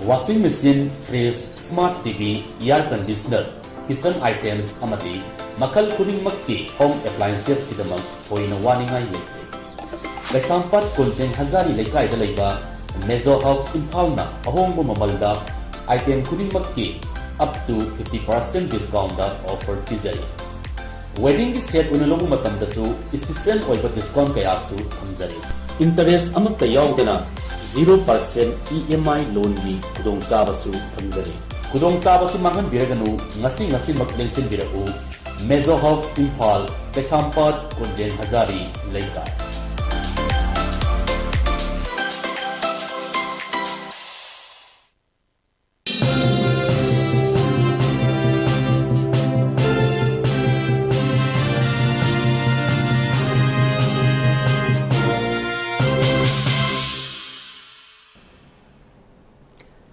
washing machine, fridge, smart TV, air conditioner, kitchen items amati makal khudingmakki home appliances kidamak hoina waningai leite. Kaisampat Konjen Hazari Lekai da leiba Mezo of Imphal na ahongbo mamalda item khudingmakki up to 50% discount da offer pizai. Wedding set unalogu matamdasu special oiba discount kaya su thamjari. Interest amatta yaudana 0% EMI loan gi kudong chabasu thamjari. Kudong chabasu mangan biraganu ngasi maklengsin biragu Mezo of Imphal Kaisampat Konjen Hazari Lekai.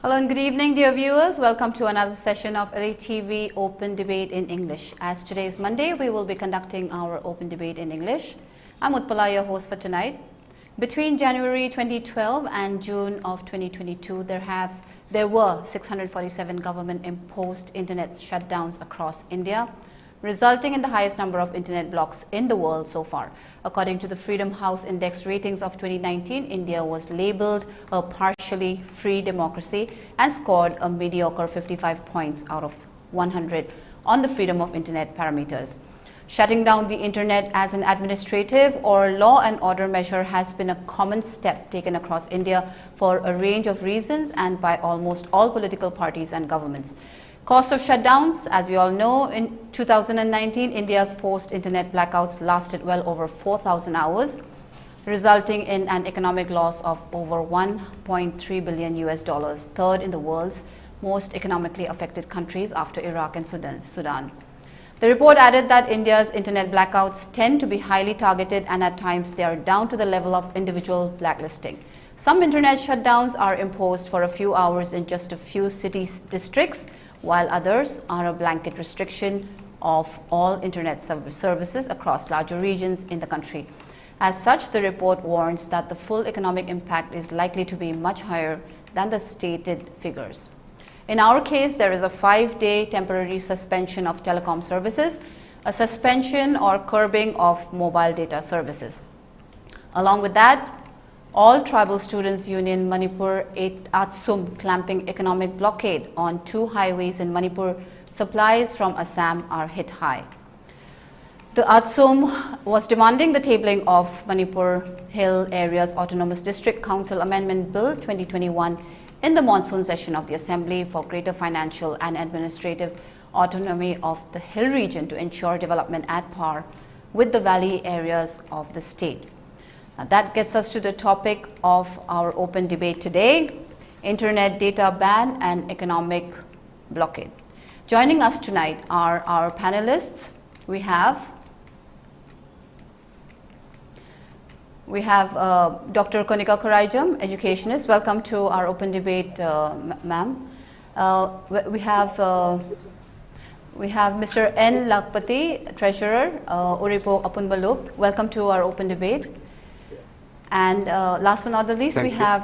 Hello and good evening, dear viewers. Welcome to another session of ELITETV Open Debate in English. As today is Monday, we will be conducting our Open Debate in English. I'm Utpala, your host for tonight. Between January 2012 and June of 2022, there were 647 government-imposed internet shutdowns across India, resulting in the highest number of internet blocks in the world so far. According to the Freedom House Index ratings of 2019, India was labeled a partially free democracy and scored a mediocre 55 points out of 100 on the freedom of internet parameters. Shutting down the internet as an administrative or law and order measure has been a common step taken across India for a range of reasons and by almost all political parties and governments. Cost of shutdowns, as we all know, in 2019, India's forced internet blackouts lasted well over 4,000 hours, resulting in an economic loss of over $1.3 billion, third in the world's most economically affected countries after Iraq and Sudan. The report added that India's internet blackouts tend to be highly targeted and at times they are down to the level of individual blacklisting. Some internet shutdowns are imposed for a few hours in just a few districts, while others are a blanket restriction of all internet services across larger regions in the country. As such, the report warns that the full economic impact is likely to be much higher than the stated figures. In our case, there is a 5-day temporary suspension of telecom services, a suspension or curbing of mobile data services. Along with that, all Tribal Students Union Manipur Atsum clamping economic blockade on 2 highways in Manipur, supplies from Assam are hit high. The Atsum was demanding the tabling of Manipur Hill Area's Autonomous District Council Amendment Bill 2021 in the monsoon session of the Assembly for greater financial and administrative autonomy of the Hill region to ensure development at par with the valley areas of the state. Now that gets us to the topic of our open debate today: internet data ban and economic blockade. Joining us tonight are our panelists. We have Dr. Konica Khuraijam, Educationist. Welcome to our open debate, ma'am. We have Mr. N. Lakpati, Treasurer, Uripok, Apunba. Welcome to our open debate. And last but not the least, we have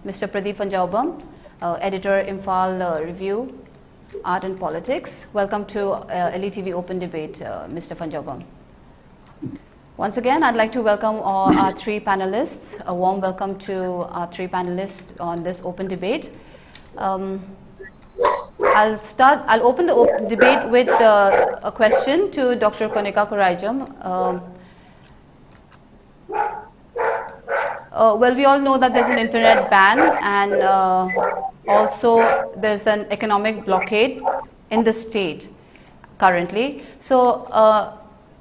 Mr. Pradip Phanjoubam, Editor, Imphal Review, Art and Politics. Welcome to ELITETV Open Debate, Mr. Phanjoubam. Once again, I'd like to welcome all our 3 panelists. A warm welcome to our 3 panelists on this open debate. I'll open the debate with a question to Dr. Konica Khuraijam. Well, we all know that there's an internet ban and also there's an economic blockade in the state currently. So,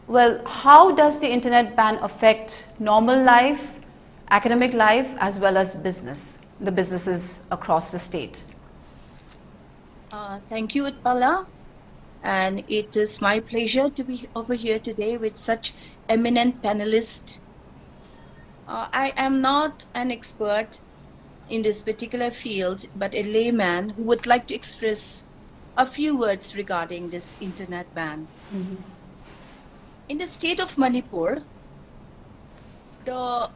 well, how does the internet ban affect normal life, academic life, as well as the businesses across the state? Thank you, Utpala. And it is my pleasure to be over here today with such eminent panelists. I am not an expert in this particular field, but a layman who would like to express a few words regarding this internet ban. Mm-hmm. In the state of Manipur, the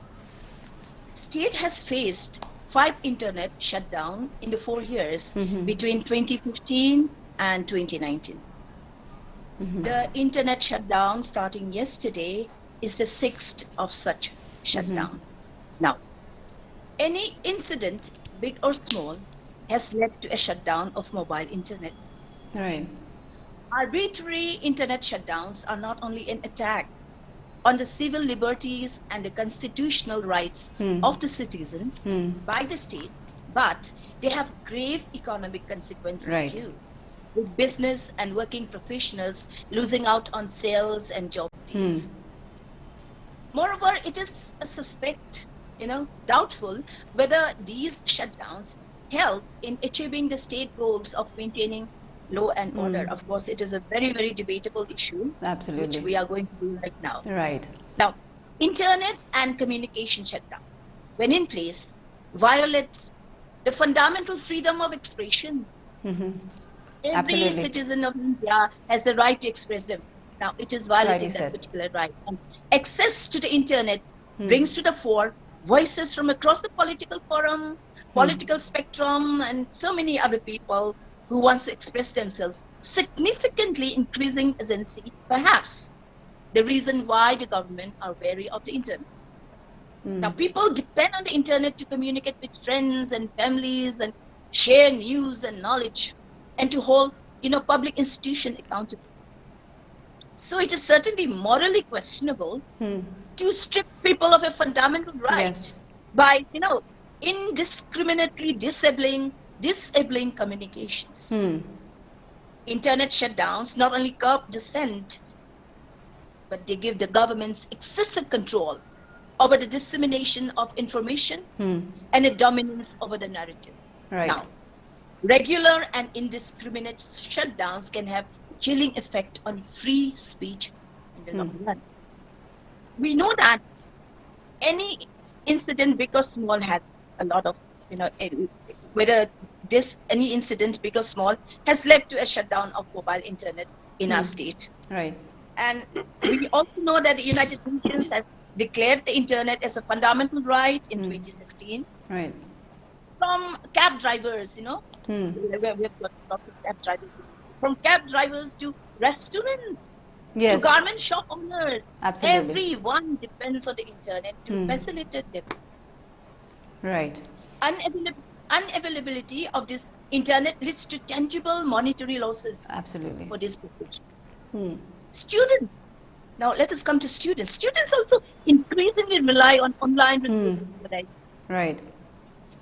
state has faced 5 internet shut down in the 4 years between 2015 and 2019. The internet shutdown starting yesterday is the 6th of such shutdown. Now, any incident, big or small, has led to a shutdown of mobile internet. Right. Arbitrary internet shutdowns are not only an attack on the civil liberties and the constitutional rights of the citizen by the state, but they have grave economic consequences too, with business and working professionals losing out on sales and job deals. Moreover, it is a suspect, doubtful whether these shutdowns help in achieving the state goals of maintaining law and order. Of course, it is a very, very debatable issue, which we are going to do right now. Right. Now, internet and communication shutdown, when in place, violates the fundamental freedom of expression. Every citizen of India has the right to express themselves. Now, it is violating that particular right. And access to the internet brings to the fore voices from across the political forum, political spectrum, and so many other people who wants to express themselves, significantly increasing agency, perhaps the reason why the government are wary of the internet. Now, people depend on the internet to communicate with friends and families and share news and knowledge and to hold, public institution accountable. So it is certainly morally questionable to strip people of a fundamental right by, indiscriminately disabling communications. Internet shutdowns not only curb dissent, but they give the governments excessive control over the dissemination of information and a dominance over the narrative. Right. Now, regular and indiscriminate shutdowns can have chilling effect on free speech in the long run. We know that any incident, big or small, has a lot of, whether any incident, big or small, has led to a shutdown of mobile internet in our state. Right. And we also know that the United Nations has declared the internet as a fundamental right in 2016. Right. From cab drivers, we have got lots of cab drivers. From cab drivers to restaurants, to garment shop owners. Absolutely. Everyone depends on the internet to facilitate them. Right. Unavailability of this internet leads to tangible monetary losses. Absolutely. For this population. Students. Now let us come to students. Students also increasingly rely on online resources. Right.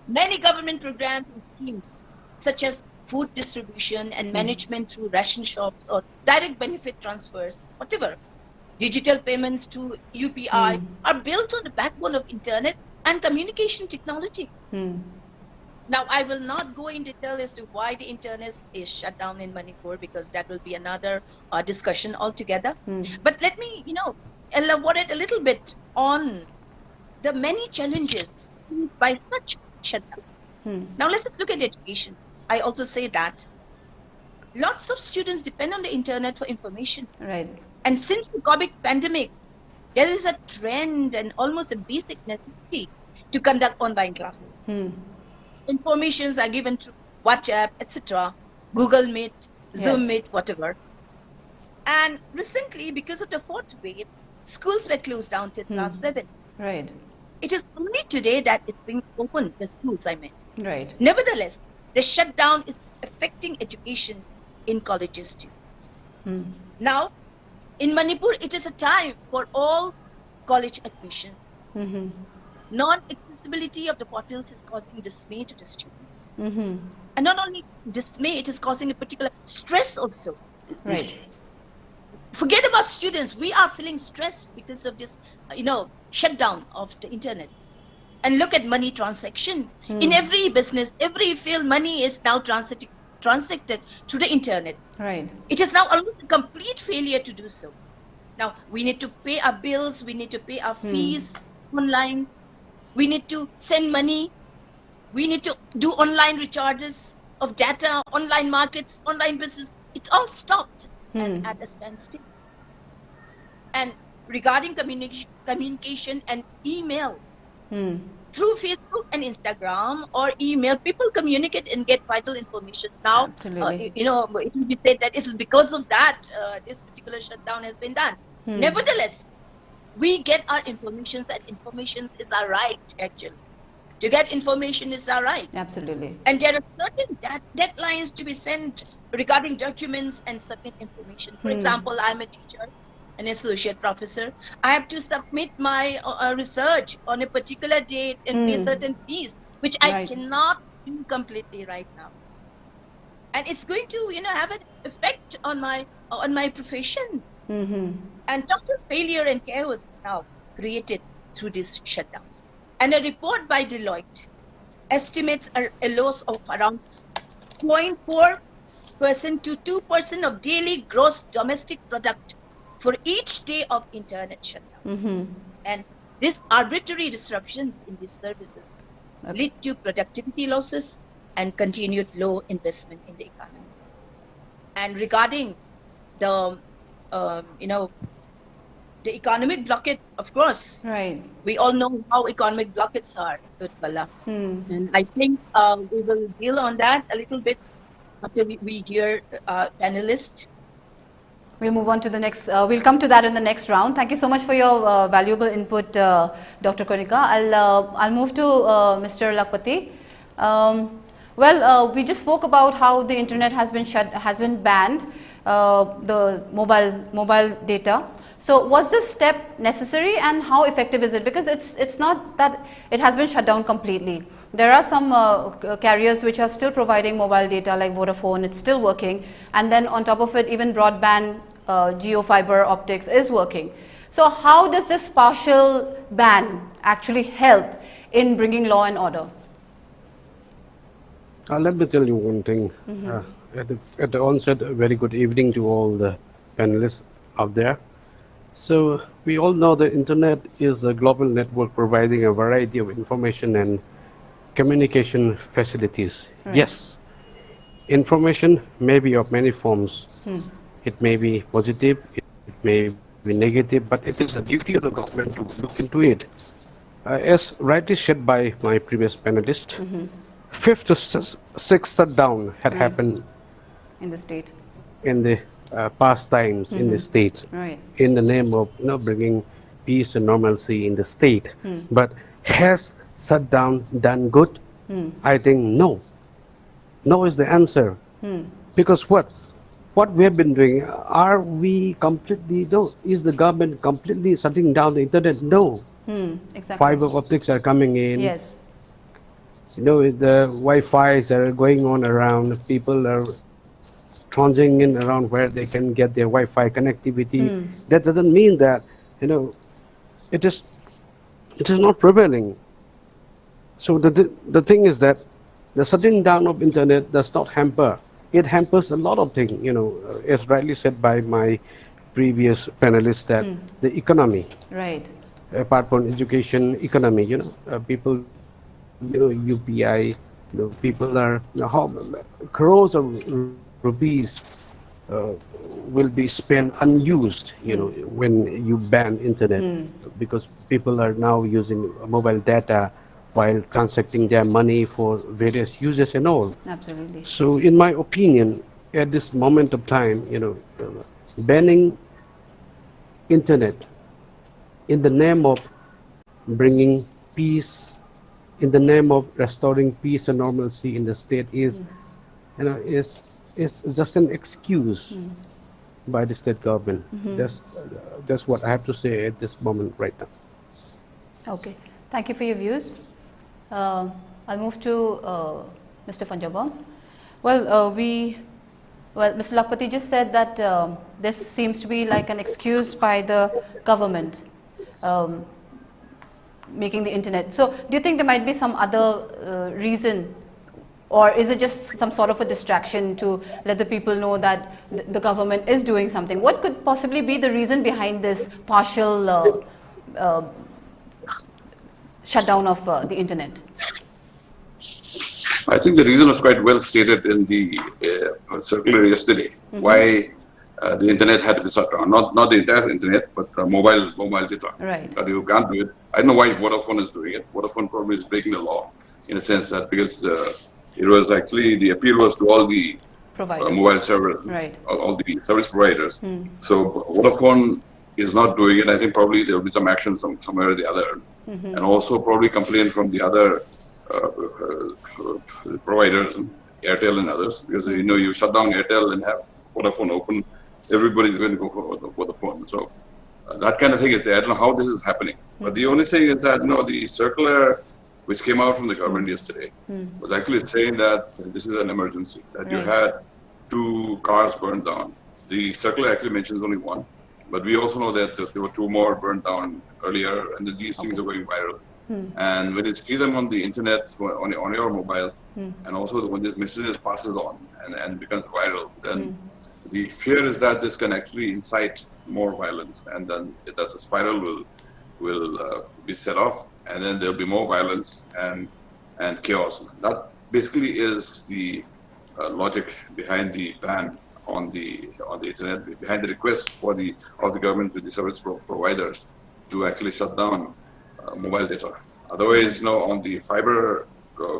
Many government programs and schemes, such as food distribution and management through ration shops or direct benefit transfers, whatever, digital payments to UPI, are built on the backbone of internet and communication technology. Now, I will not go in detail as to why the internet is shut down in Manipur, because that will be another discussion altogether. But let me, elaborate a little bit on the many challenges by such shutdown. Now, let's look at education. I also say that lots of students depend on the internet for information. Right. And since the COVID pandemic, there is a trend and almost a basic necessity to conduct online classes. Informations are given through WhatsApp, etc., Google Meet, Zoom Meet, whatever. And recently, because of the fourth wave, schools were closed down till class 7. Right. It is only today that it's being opened, the schools, I mean. Right. Nevertheless, the shutdown is affecting education in colleges too. Now, in Manipur, it is a time for all college admission. Non-accessibility of the portals is causing dismay to the students. And not only dismay, it is causing a particular stress also. Right. Forget about students. We are feeling stressed because of this, shutdown of the internet. And look at money transaction. In every business, every field, money is now transacted through the internet. Right. It is now almost a complete failure to do so. Now, we need to pay our bills, we need to pay our fees online, we need to send money, we need to do online recharges of data, online markets, online business. It's all stopped and at a standstill. And regarding communication and email, through Facebook and Instagram or email, people communicate and get vital information. Now, Absolutely. it will be said that it is because of that this particular shutdown has been done. Nevertheless, we get our information, and information is our right, actually. To get information is our right. Absolutely. And there are certain deadlines to be sent regarding documents and submit information. For example, I'm a teacher, an associate professor. I have to submit my research on a particular date and pay certain fees, which I cannot do completely right now. And it's going to, have an effect on my profession. And total failure and chaos is now created through these shutdowns. And a report by Deloitte estimates a loss of around 0.4% to 2% of daily gross domestic product for each day of internet shutdown. And these arbitrary disruptions in these services lead to productivity losses and continued low investment in the economy. And regarding the, the economic blockade, of course, we all know how economic blockades are, Utpala. And I think we will deal on that a little bit after we hear panelists. We'll move on to the next, we'll come to that in the next round. Thank you so much for your valuable input, Dr. Konica. I'll move to Mr. Lakpati. We just spoke about how the internet has been banned, the mobile data. So was this step necessary, and how effective is it? Because it's not that it has been shut down completely. There are some carriers which are still providing mobile data, like Vodafone. It's still working, and then on top of it, even broadband geo fiber optics is working. So how does this partial ban actually help in bringing law and order? Let me tell you one thing. At the onset, a very good evening to all the panelists out there. So we all know the internet is a global network providing a variety of information and communication facilities. Yes, information may be of many forms. It may be positive, it may be negative, but it is a duty of the government to look into it. As rightly said by my previous panelist, 5th to 6th shutdown had happened in the state, in the past times in the state, in the name of bringing peace and normalcy in the state. But has shutdown done good? I think no. No is the answer. Because what we have been doing, are we completely, no, is the government completely shutting down the internet? No. Exactly. Fiber optics are coming in. Yes. The Wi-Fi's are going on around, people are transiting around where they can get their Wi-Fi connectivity. That doesn't mean that it is not prevailing. So the thing is that the shutting down of internet does not hamper. It hampers a lot of things. As rightly said by my previous panelists, that the economy, apart from education, economy. People, UPI. People are crores of rupees will be spent unused, when you ban internet, because people are now using mobile data while transacting their money for various uses and all. Absolutely. So in my opinion, at this moment of time, banning internet in the name of bringing peace, in the name of restoring peace and normalcy in the state is just an excuse by the state government. That's what I have to say at this moment right now. Okay, thank you for your views. I'll move to Mr. Phanjoubam. Mr. Lakpati just said that this seems to be like an excuse by the government making the internet. So do you think there might be some other reason, or is it just some sort of a distraction to let the people know that the government is doing something? What could possibly be the reason behind this partial shutdown of the internet? I think the reason was quite well stated in the circular yesterday. Why the internet had to be shut down. Not the entire internet, but mobile data. Right. You can't do it I don't know why Vodafone is doing it. Vodafone probably is breaking the law in a sense that because it was actually, the appeal was to all the mobile servers, right, all the service providers. So Vodafone is not doing it. I think probably there will be some action somewhere or the other, and also probably complaint from the other providers, Airtel and others, because you shut down Airtel and have Vodafone open, everybody's going to go for the phone. So that kind of thing is there. I don't know how this is happening, but the only thing is that the circular which came out from the government yesterday was actually saying that this is an emergency, that you had 2 cars burned down. The circular actually mentions only 1, but we also know that there were 2 more burned down earlier, and that these things are going viral. And when you see them on the internet, on your mobile, and also when this message passes on and becomes viral, then the fear is that this can actually incite more violence, and then that the spiral will be set off, and then there'll be more violence and chaos. That basically is the logic behind the ban on the internet, behind the request of the government to the service providers to actually shut down mobile data. Otherwise, on the fiber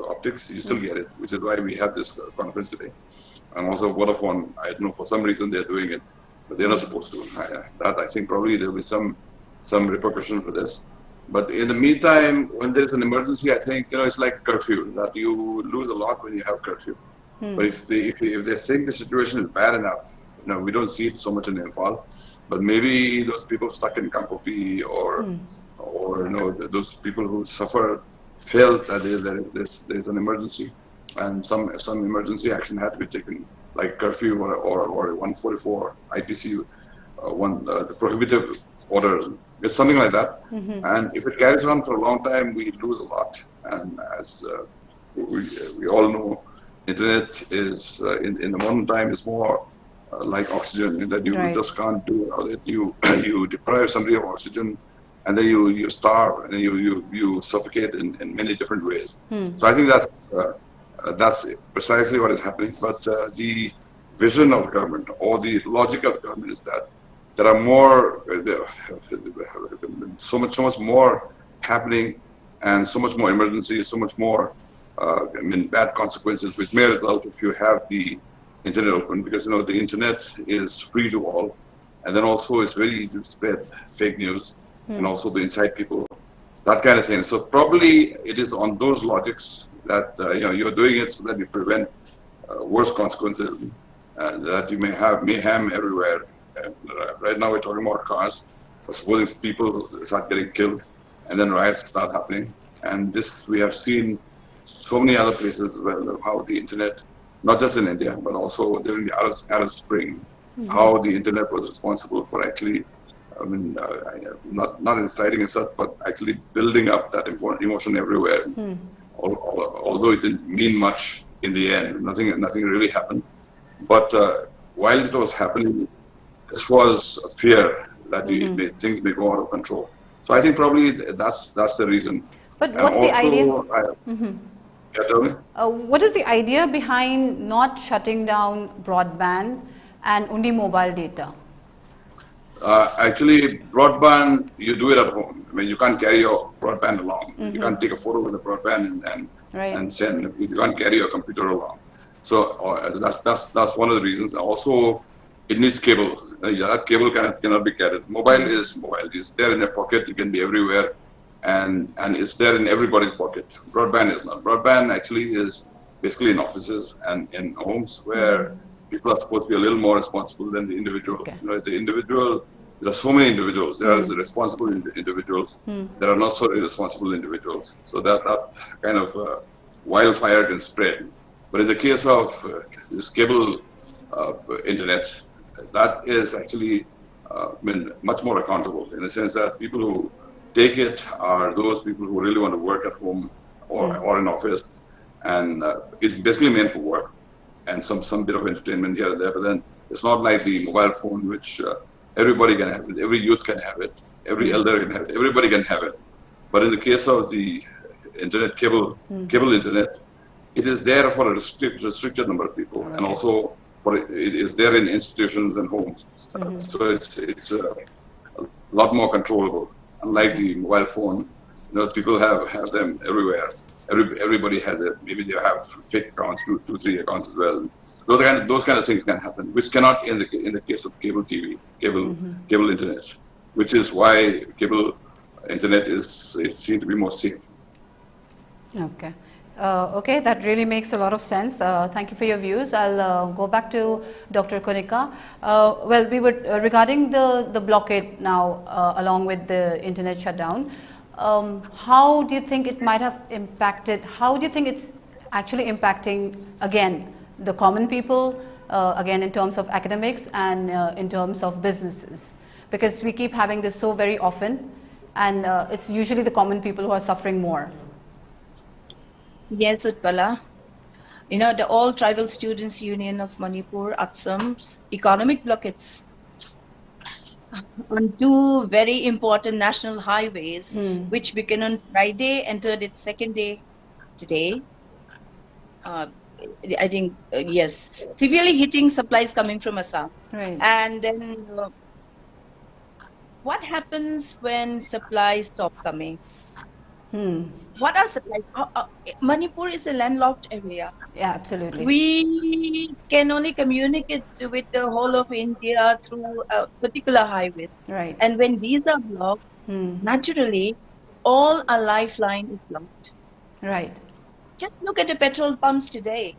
optics, you still get it, which is why we have this conference today. And also Vodafone, I don't know, for some reason they're doing it, but they're not supposed to. I think probably there'll be some repercussion for this. But in the meantime, when there's an emergency, I think it's like curfew, that you lose a lot when you have curfew. But if they think the situation is bad enough, we don't see it so much in Imphal, but maybe those people stuck in Kampopi or those people who suffer felt that there's an emergency, and some emergency action had to be taken, like curfew or 144 IPC, the prohibitive orders. It's something like that. And if it carries on for a long time, we lose a lot. And as we all know, internet is in the modern time is more like oxygen, that you just can't do it. You deprive somebody of oxygen, and then you starve, and then you suffocate in many different ways. So I think that's precisely what is happening. But the vision of the government, or the logic of the government, is that there are more, so much more happening, and so much more emergency, so much more bad consequences, which may result if you have the internet open, because the internet is free to all, and then also it's very easy to spread fake news and also to incite people, that kind of thing. So probably it is on those logics that you're doing it so that you prevent worse consequences, that you may have mayhem everywhere. Right now we're talking about cars. Supposing people start getting killed, and then riots start happening. And this we have seen so many other places where how the internet, not just in India, but also during the Arab Spring, how the internet was responsible for actually, not inciting and such, but actually building up that emotion everywhere. Although it didn't mean much in the end, nothing really happened. But while it was happening, this was a fear that things may go out of control. So I think probably that's the reason. But what's the idea? Yeah, tell me. What is the idea behind not shutting down broadband and only mobile data? Actually, broadband, you do it at home. You can't carry your broadband along. You can't take a photo with the broadband and send. You can't carry your computer along. So that's one of the reasons. Also, it needs cable. That cable cannot be carried. Mobile is mobile. It's there in your pocket. You can be everywhere, and it's there in everybody's pocket. Broadband is not. Broadband actually is basically in offices and in homes where people are supposed to be a little more responsible than the individual. The individual. There are so many individuals. There are the responsible individuals. There are not so irresponsible individuals. So that kind of wildfire can spread. But in the case of this cable internet, that is actually much more accountable, in the sense that people who take it are those people who really want to work at home or in office, and it's basically meant for work and some bit of entertainment here and there. But then it's not like the mobile phone, which everybody can have it, every youth can have it, every elder can have it, everybody can have it. But in the case of the internet, cable internet, it is there for a restricted number of people, and also it is there in institutions and homes. So it's a lot more controllable. Unlike the mobile phone, people have them everywhere. Everybody has it. Maybe they have fake accounts, two, 3 accounts as well. Those kind of things can happen, which cannot in the case of cable TV, cable internet, which is why cable internet is seen to be more safe. Okay. Okay, that really makes a lot of sense. Thank you for your views. I'll go back to Dr. Konica. Well, we were regarding the blockade now, along with the internet shutdown. How do you think it might have impacted? How do you think it's actually impacting again the common people? Again, in terms of academics and in terms of businesses, because we keep having this so very often, and it's usually the common people who are suffering more. Yes, Utpala. The All Tribal Students Union of Manipur, ATSAM's economic blockades on 2 very important national highways, which began on Friday, entered its 2nd day today. I think, yes, severely hitting supplies coming from Assam. Right. And then what happens when supplies stop coming? What are supplies? Manipur is a landlocked area. Yeah, absolutely. We can only communicate with the whole of India through a particular highway. Right. And when these are blocked, naturally, all our lifeline is blocked. Right. Just look at the petrol pumps today.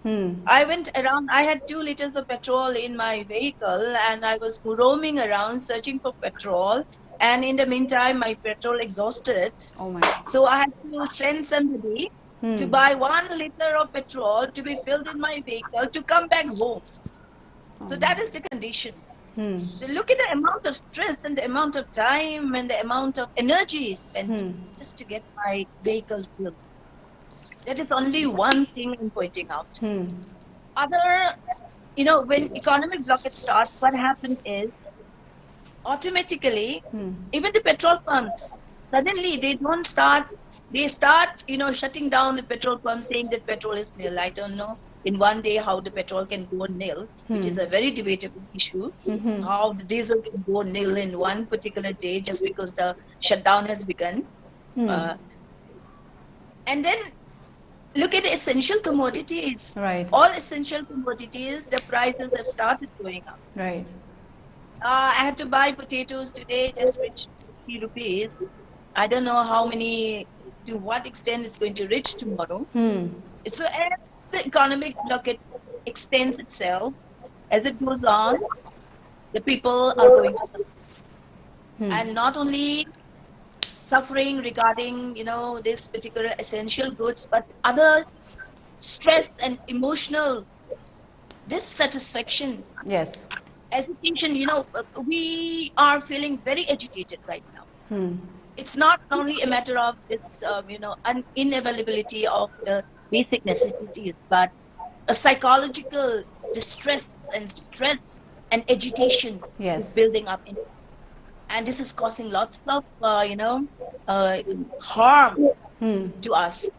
I went around, I had 2 liters of petrol in my vehicle, and I was roaming around searching for petrol. And in the meantime, my petrol exhausted. Oh my God. So I had to send somebody to buy 1 liter of petrol to be filled in my vehicle to come back home. So that is the condition. So look at the amount of stress and the amount of time and the amount of energy spent just to get my vehicle filled. That is only one thing I'm pointing out. When economic blockade starts, what happens is, automatically, even the petrol pumps, suddenly they start, shutting down the petrol pumps, saying that petrol is nil. I don't know in one day how the petrol can go nil, which is a very debatable issue, how the diesel can go nil in one particular day just because the shutdown has begun. And then look at the essential commodities. Right. All essential commodities, the prices have started going up. Right. I had to buy potatoes today, just reached 60 rupees. I don't know to what extent it's going to reach tomorrow. So as the economic blockade extends itself, as it goes on, the people are going to suffer. And not only suffering regarding, this particular essential goods, but other stress and emotional dissatisfaction. Yes. Education, we are feeling very agitated right now. It's not only a matter of its, inavailability of the basic necessities, but a psychological distress and stress and agitation is building up in it. And this is causing lots of, harm to us.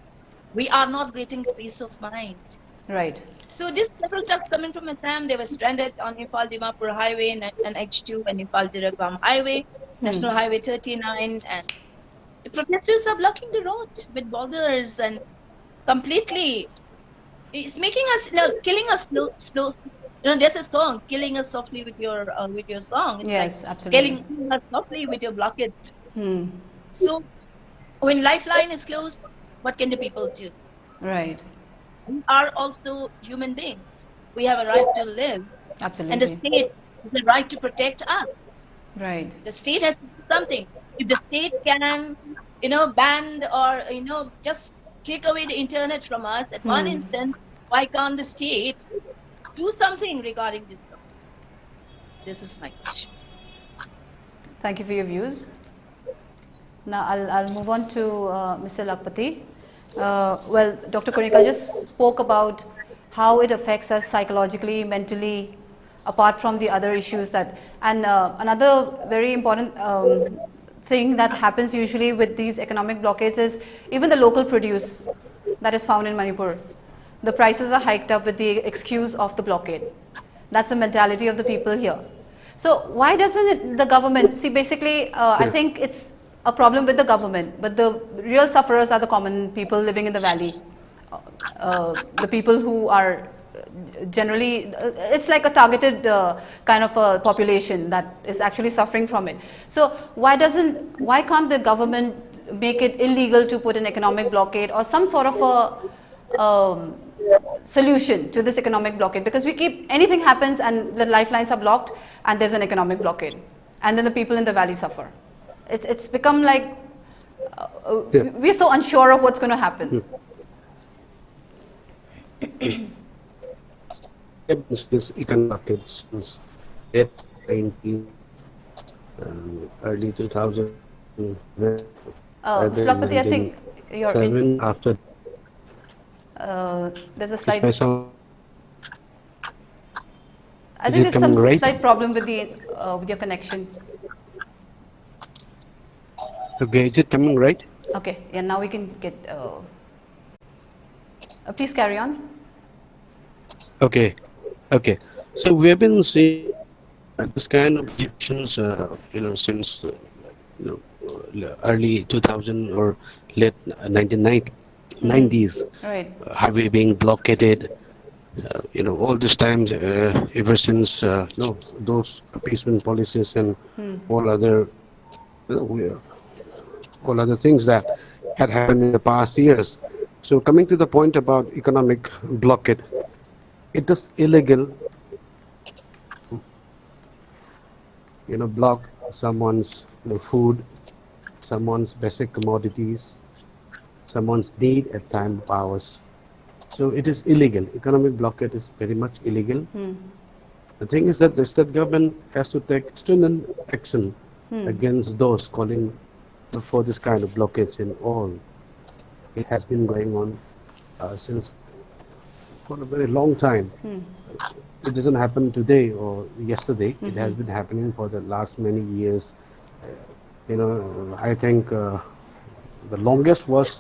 We are not getting peace of mind. Right. So these several trucks coming from Assam, they were stranded on Imphal Dimapur Highway and H2 and Imphal Dirabam Highway, National Highway 39, and the protesters are blocking the road with boulders and completely, it's making us, killing us slow. There's a song, killing us softly with your song. It's absolutely. Killing us softly with your blockade. So when lifeline is closed, what can the people do? Right. We are also human beings. We have a right to live. Absolutely. And the state has the right to protect us. Right. The state has to do something. If the state can, ban or, just take away the internet from us at one instant, why can't the state do something regarding this process? This is my question. Thank you for your views. Now I'll move on to Mr. Lakpati. Well, Dr. Konica just spoke about how it affects us psychologically, mentally, apart from the other issues another very important thing that happens usually with these economic blockades is even the local produce that is found in Manipur. The prices are hiked up with the excuse of the blockade. That's the mentality of the people here. So why doesn't the government, see basically I think it's a problem with the government, but the real sufferers are the common people living in the valley. The people who are generally, it's like a targeted kind of a population that is actually suffering from it. So why can't the government make it illegal to put an economic blockade or some sort of a solution to this economic blockade? Because anything happens and the lifelines are blocked and there's an economic blockade, and then the people in the valley suffer. It's become like we're so unsure of what's going to happen. This economic since early 2000. Lakpati, I think you're in. After there's a slight. I Is think it there's some coming right? slight problem with your connection. Okay, is it coming right? Okay, yeah, now we can get. Please carry on. Okay. So we have been seeing this kind of Egyptians, since early 2000 or late 1990s. Right. Highway being blockaded. All this time, ever since those appeasement policies and all other things that had happened in the past years. So coming to the point about economic blockade, it is illegal to block someone's food, someone's basic commodities, someone's need at time of hours. So it is illegal. Economic blockade is very much illegal. The thing is that the state government has to take stringent action against those calling for this kind of blockage in all. It has been going on since for a very long time. It doesn't happen today or yesterday. It has been happening for the last many years. I think the longest was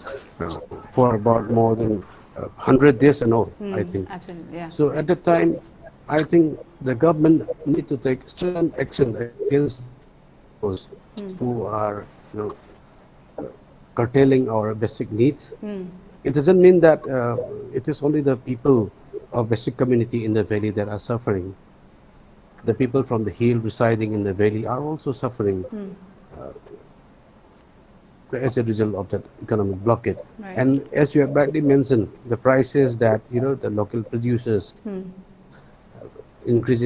for about more than 100 days and all, I think. Absolutely, yeah. So at that time, I think the government need to take stringent action against those who are curtailing our basic needs. It doesn't mean that it is only the people of basic community in the valley that are suffering. The people from the hill residing in the valley are also suffering as a result of that economic blockade. Right. And as you have rightly mentioned, the prices that the local producers the increase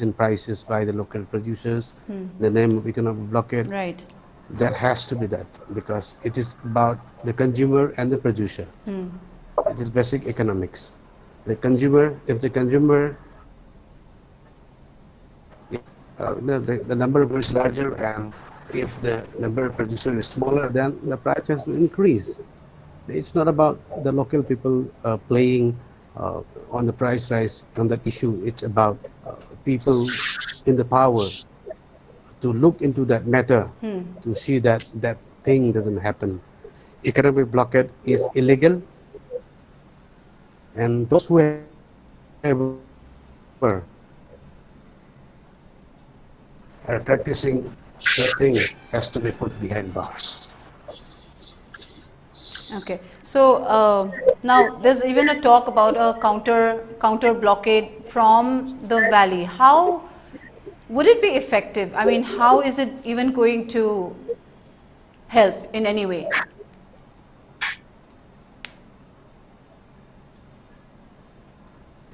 in prices by the local producers, the name of economic blockade. Right. That has to be that, because it is about the consumer and the producer. It is basic economics. The consumer, if the consumer, the number is larger, and if the number of producer is smaller, then the price has to increase. It's not about the local people playing on the price rise on that issue. It's about people in the power to look into that matter, to see that that thing doesn't happen. Economic blockade is illegal, and those who are practicing that thing has to be put behind bars. Okay, so now there's even a talk about a counter blockade from the valley. How would it be effective? I mean, how is it even going to help in any way?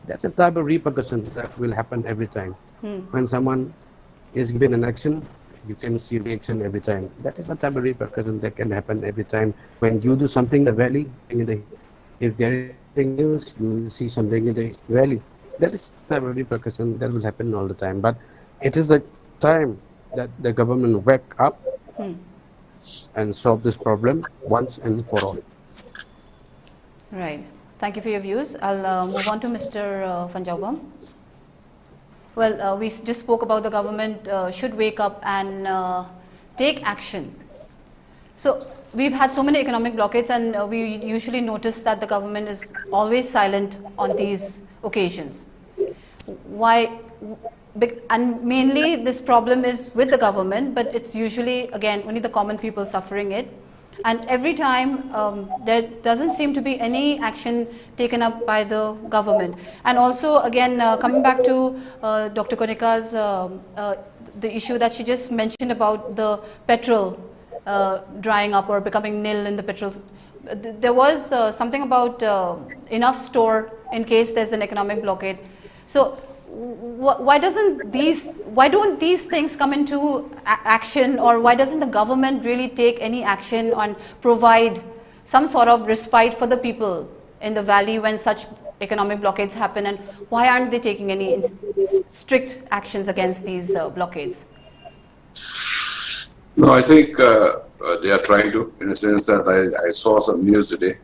That's a type of repercussion that will happen every time. When someone is given an action, you can see reaction every time. That is a type of repercussion that can happen every time. When you do something in the valley, if there is news, you see something in the valley. That is the type of repercussion that will happen all the time. But it is the time that the government wake up and solve this problem once and for all. Right. Thank you for your views. I'll move on to Mr. Phanjoubam. Well, we just spoke about the government should wake up and take action. So we've had so many economic blockades, and we usually notice that the government is always silent on these occasions. Why and mainly this problem is with the government, but it's usually again only the common people suffering it. And every time there doesn't seem to be any action taken up by the government. And also again coming back to Dr. Konica's the issue that she just mentioned about the petrol drying up or becoming nil in the petrols. There was something about enough store in case there's an economic blockade. So why don't these things come into action, or why doesn't the government really take any action and provide some sort of respite for the people in the valley when such economic blockades happen, and why aren't they taking any strict actions against these blockades? No, I think they are trying to, in a sense that I saw some news today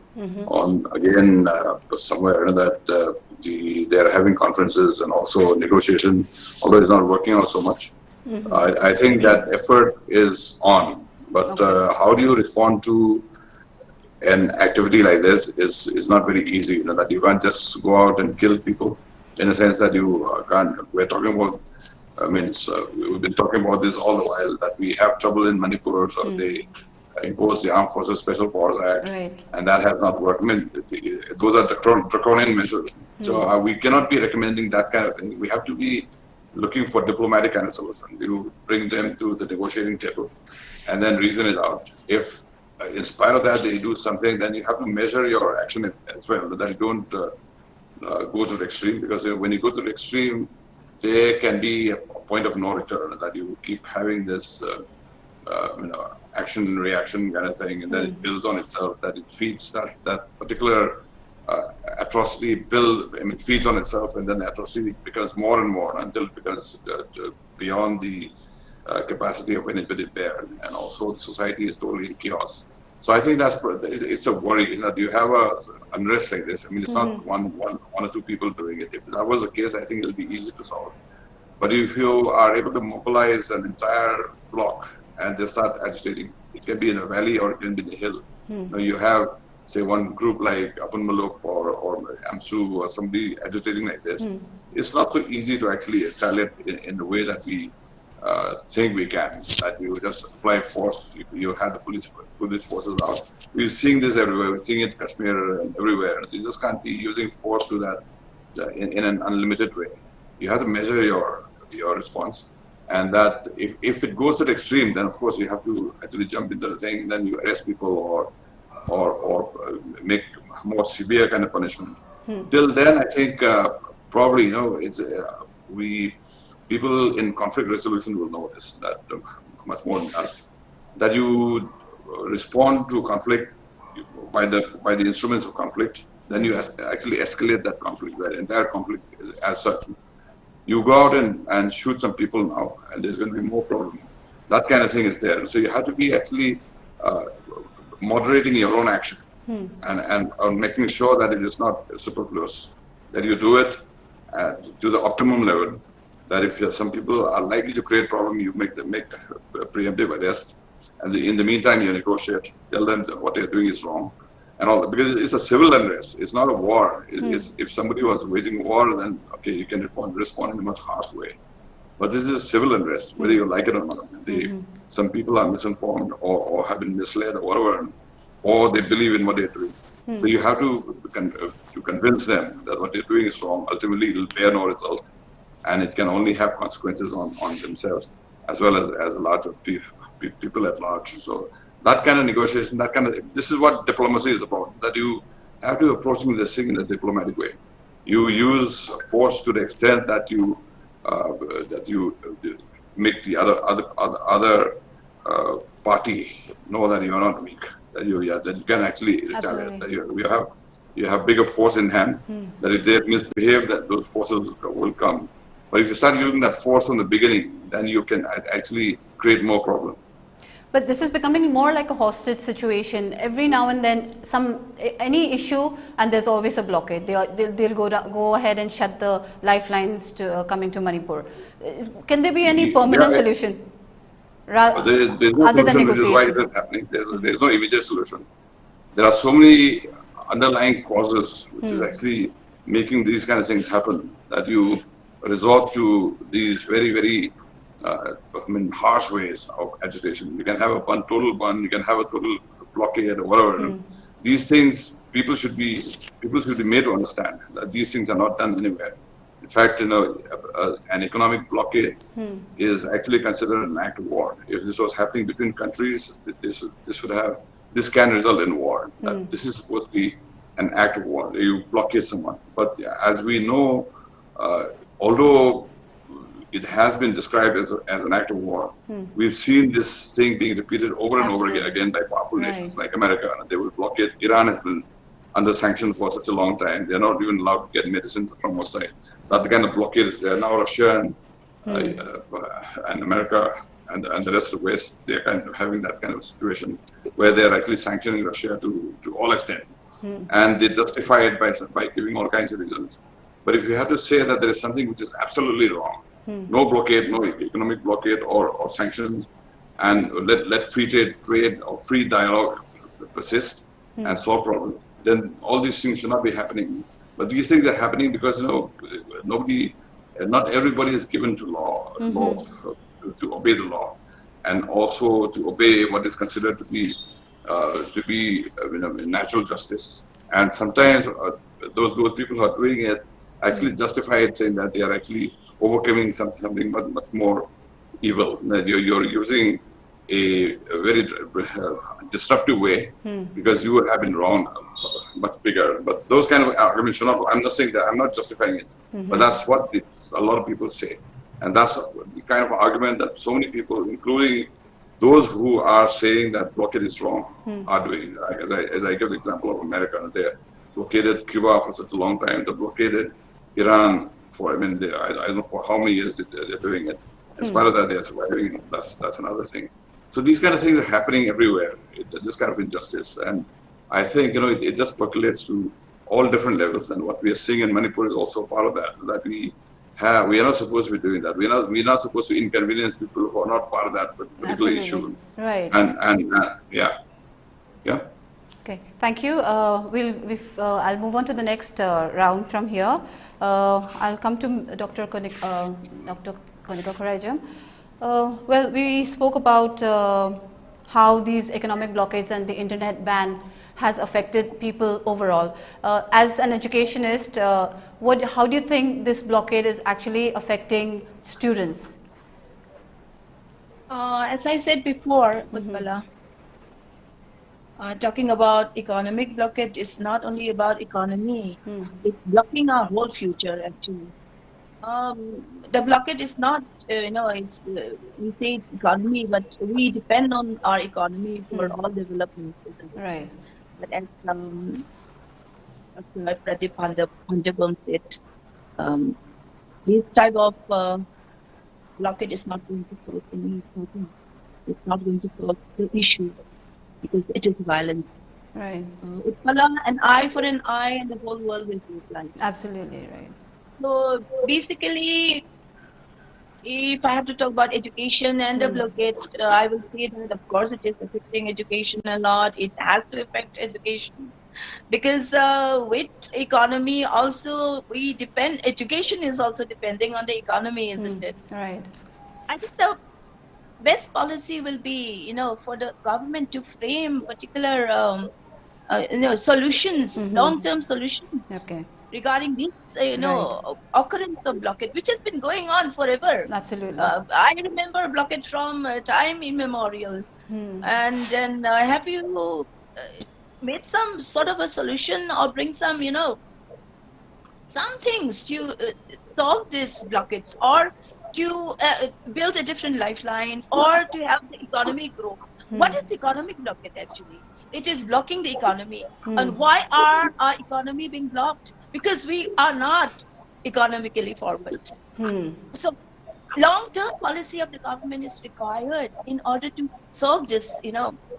on, again, somewhere that they are having conferences and also negotiation, although it's not working out so much. I think that effort is on, but how do you respond to an activity like this is not very easy, that you can't just go out and kill people, in a sense that you can't. We're talking about, we've been talking about this all the while, that we have trouble in Manipur, so they imposed the Armed Forces Special Powers Act, and that has not worked. Those are draconian measures. So we cannot be recommending that kind of thing. We have to be looking for diplomatic kind of solution. You bring them to the negotiating table and then reason it out. If in spite of that they do something, then you have to measure your action as well, that you don't go to the extreme, because when you go to the extreme, there can be a point of no return, that you keep having this action reaction kind of thing, and then it builds on itself, that it feeds that particular atrocity feeds on itself, and then atrocity becomes more and more until it becomes beyond the capacity of anybody bear, and also the society is totally in chaos. So I think it's a worry, that you have a unrest like this. It's not one or two people doing it. If that was the case, I think it'll be easy to solve. But if you are able to mobilize an entire block and they start agitating, it can be in a valley or it can be in a hill. You have, say, one group like Apunba or Amsu or somebody agitating like this. It's not so easy to actually retaliate in the way that we think we can, that you just apply force. You have the police forces out. We're seeing this everywhere. We're seeing it in Kashmir and everywhere. You just can't be using force to that in an unlimited way. You have to measure your response, and that if it goes to the extreme, then of course you have to actually jump into the thing, and then you arrest people or make more severe kind of punishment. Till then, I think probably it's people in conflict resolution will know this, that much more than us, that you respond to conflict by the instruments of conflict, then you actually escalate that conflict, that entire conflict as such. You go out and shoot some people now, and there's going to be more problem. That kind of thing is there. So you have to be actually moderating your own action and making sure that it is not superfluous, that you do it to the optimum level. That if some people are likely to create problem, you make a preemptive arrest, and in the meantime you negotiate, tell them that what they're doing is wrong, and all that, because it's a civil unrest. It's not a war. If somebody was waging war, then okay, you can respond in a much harsh way. But this is a civil unrest, whether you like it or not. Some people are misinformed or have been misled or whatever, or they believe in what they're doing. So you have to convince them that what they're doing is wrong. Ultimately, it will bear no result, and it can only have consequences on themselves as well as larger people at large. So that kind of negotiation, this is what diplomacy is about, that you have to approach this thing in a diplomatic way. You use force to the extent that you make the other party know that you are not weak, that you can actually retaliate, that you have bigger force in hand, that if they misbehave, that those forces will come. But if you start using that force from the beginning, then you can actually create more problem. But this is becoming more like a hostage situation. Every now and then, any issue, and there's always a blockade. They'll go ahead and shut the lifelines to coming to Manipur. Can there be any permanent solution? There's no solution, which is why it is happening. There's no immediate solution. There are so many underlying causes which is actually making these kind of things happen, that you resort to these very, very harsh ways of agitation. You can have a total ban, you can have a total blockade or whatever. These things, people should be made to understand that these things are not done anywhere. In fact, an economic blockade is actually considered an act of war. If this was happening between countries, this can result in war. This is supposed to be an act of war. You blockade someone. But as we know, although it has been described as an act of war, we've seen this thing being repeated over and over again by powerful nations like America. They will blockade. Iran has been under sanction for such a long time. They're not even allowed to get medicines from outside. That kind of blockade is there. Now Russia and America and the rest of the West, they're kind of having that kind of situation where they're actually sanctioning Russia to all extent. And they justify it by giving all kinds of reasons. But if you have to say that there is something which is absolutely wrong, no blockade, no economic blockade or sanctions, and let free trade or free dialogue persist and solve problems, then all these things should not be happening. But these things are happening because not everybody is given to law to obey the law, and also to obey what is considered to be natural justice. And sometimes those people who are doing it actually justify it, saying that they are actually overcoming something much more evil. That you're using a very disruptive way because you have been wrong, much bigger. But those kind of arguments should not. I'm not saying that. I'm not justifying it. But that's what a lot of people say, and that's the kind of argument that so many people, including those who are saying that blockade is wrong, are doing. As I give the example of America, they blockaded Cuba for such a long time. They blockaded Iran for, I don't know for how many years they're doing it. In spite of that, they're surviving. That's another thing. So these kind of things are happening everywhere. This kind of injustice, and I think it just percolates to all different levels. And what we are seeing in Manipur is also part of that. That we are not supposed to be doing that. We're not supposed to inconvenience people who are not part of that particular issue. Right. And yeah. Okay, thank you. I'll move on to the next round from here. I'll come to Dr. Konica Khuraijam. Well, we spoke about how these economic blockades and the internet ban has affected people overall. As an educationist, how do you think this blockade is actually affecting students? As I said before, Utpala, talking about economic blockade is not only about economy. It's blocking our whole future, actually. The blockade is not, it's we say economy, but we depend on our economy for all development. Right. But as Pradip Phanjoubam said, this type of blockade is not going to solve any problem. It's not going to solve the issue because it is violent. Right. Utpala, an eye for an eye, and the whole world will be blind. Absolutely right. So basically, if I have to talk about education and the blockade, I will say that of course it is affecting education a lot. It has to affect education because with economy also we depend. Education is also depending on the economy, isn't it? Right. I think the best policy will be, for the government to frame particular, solutions, long-term solutions. Okay. Regarding this, occurrence of blockade, which has been going on forever. Absolutely. I remember blockade from time immemorial. And then have you made some sort of a solution or bring some, some things to solve these blockades or to build a different lifeline or to have the economy grow? What is economic blockade actually? It is blocking the economy. And why are our economy being blocked? Because we are not economically forward. So long-term policy of the government is required in order to solve this,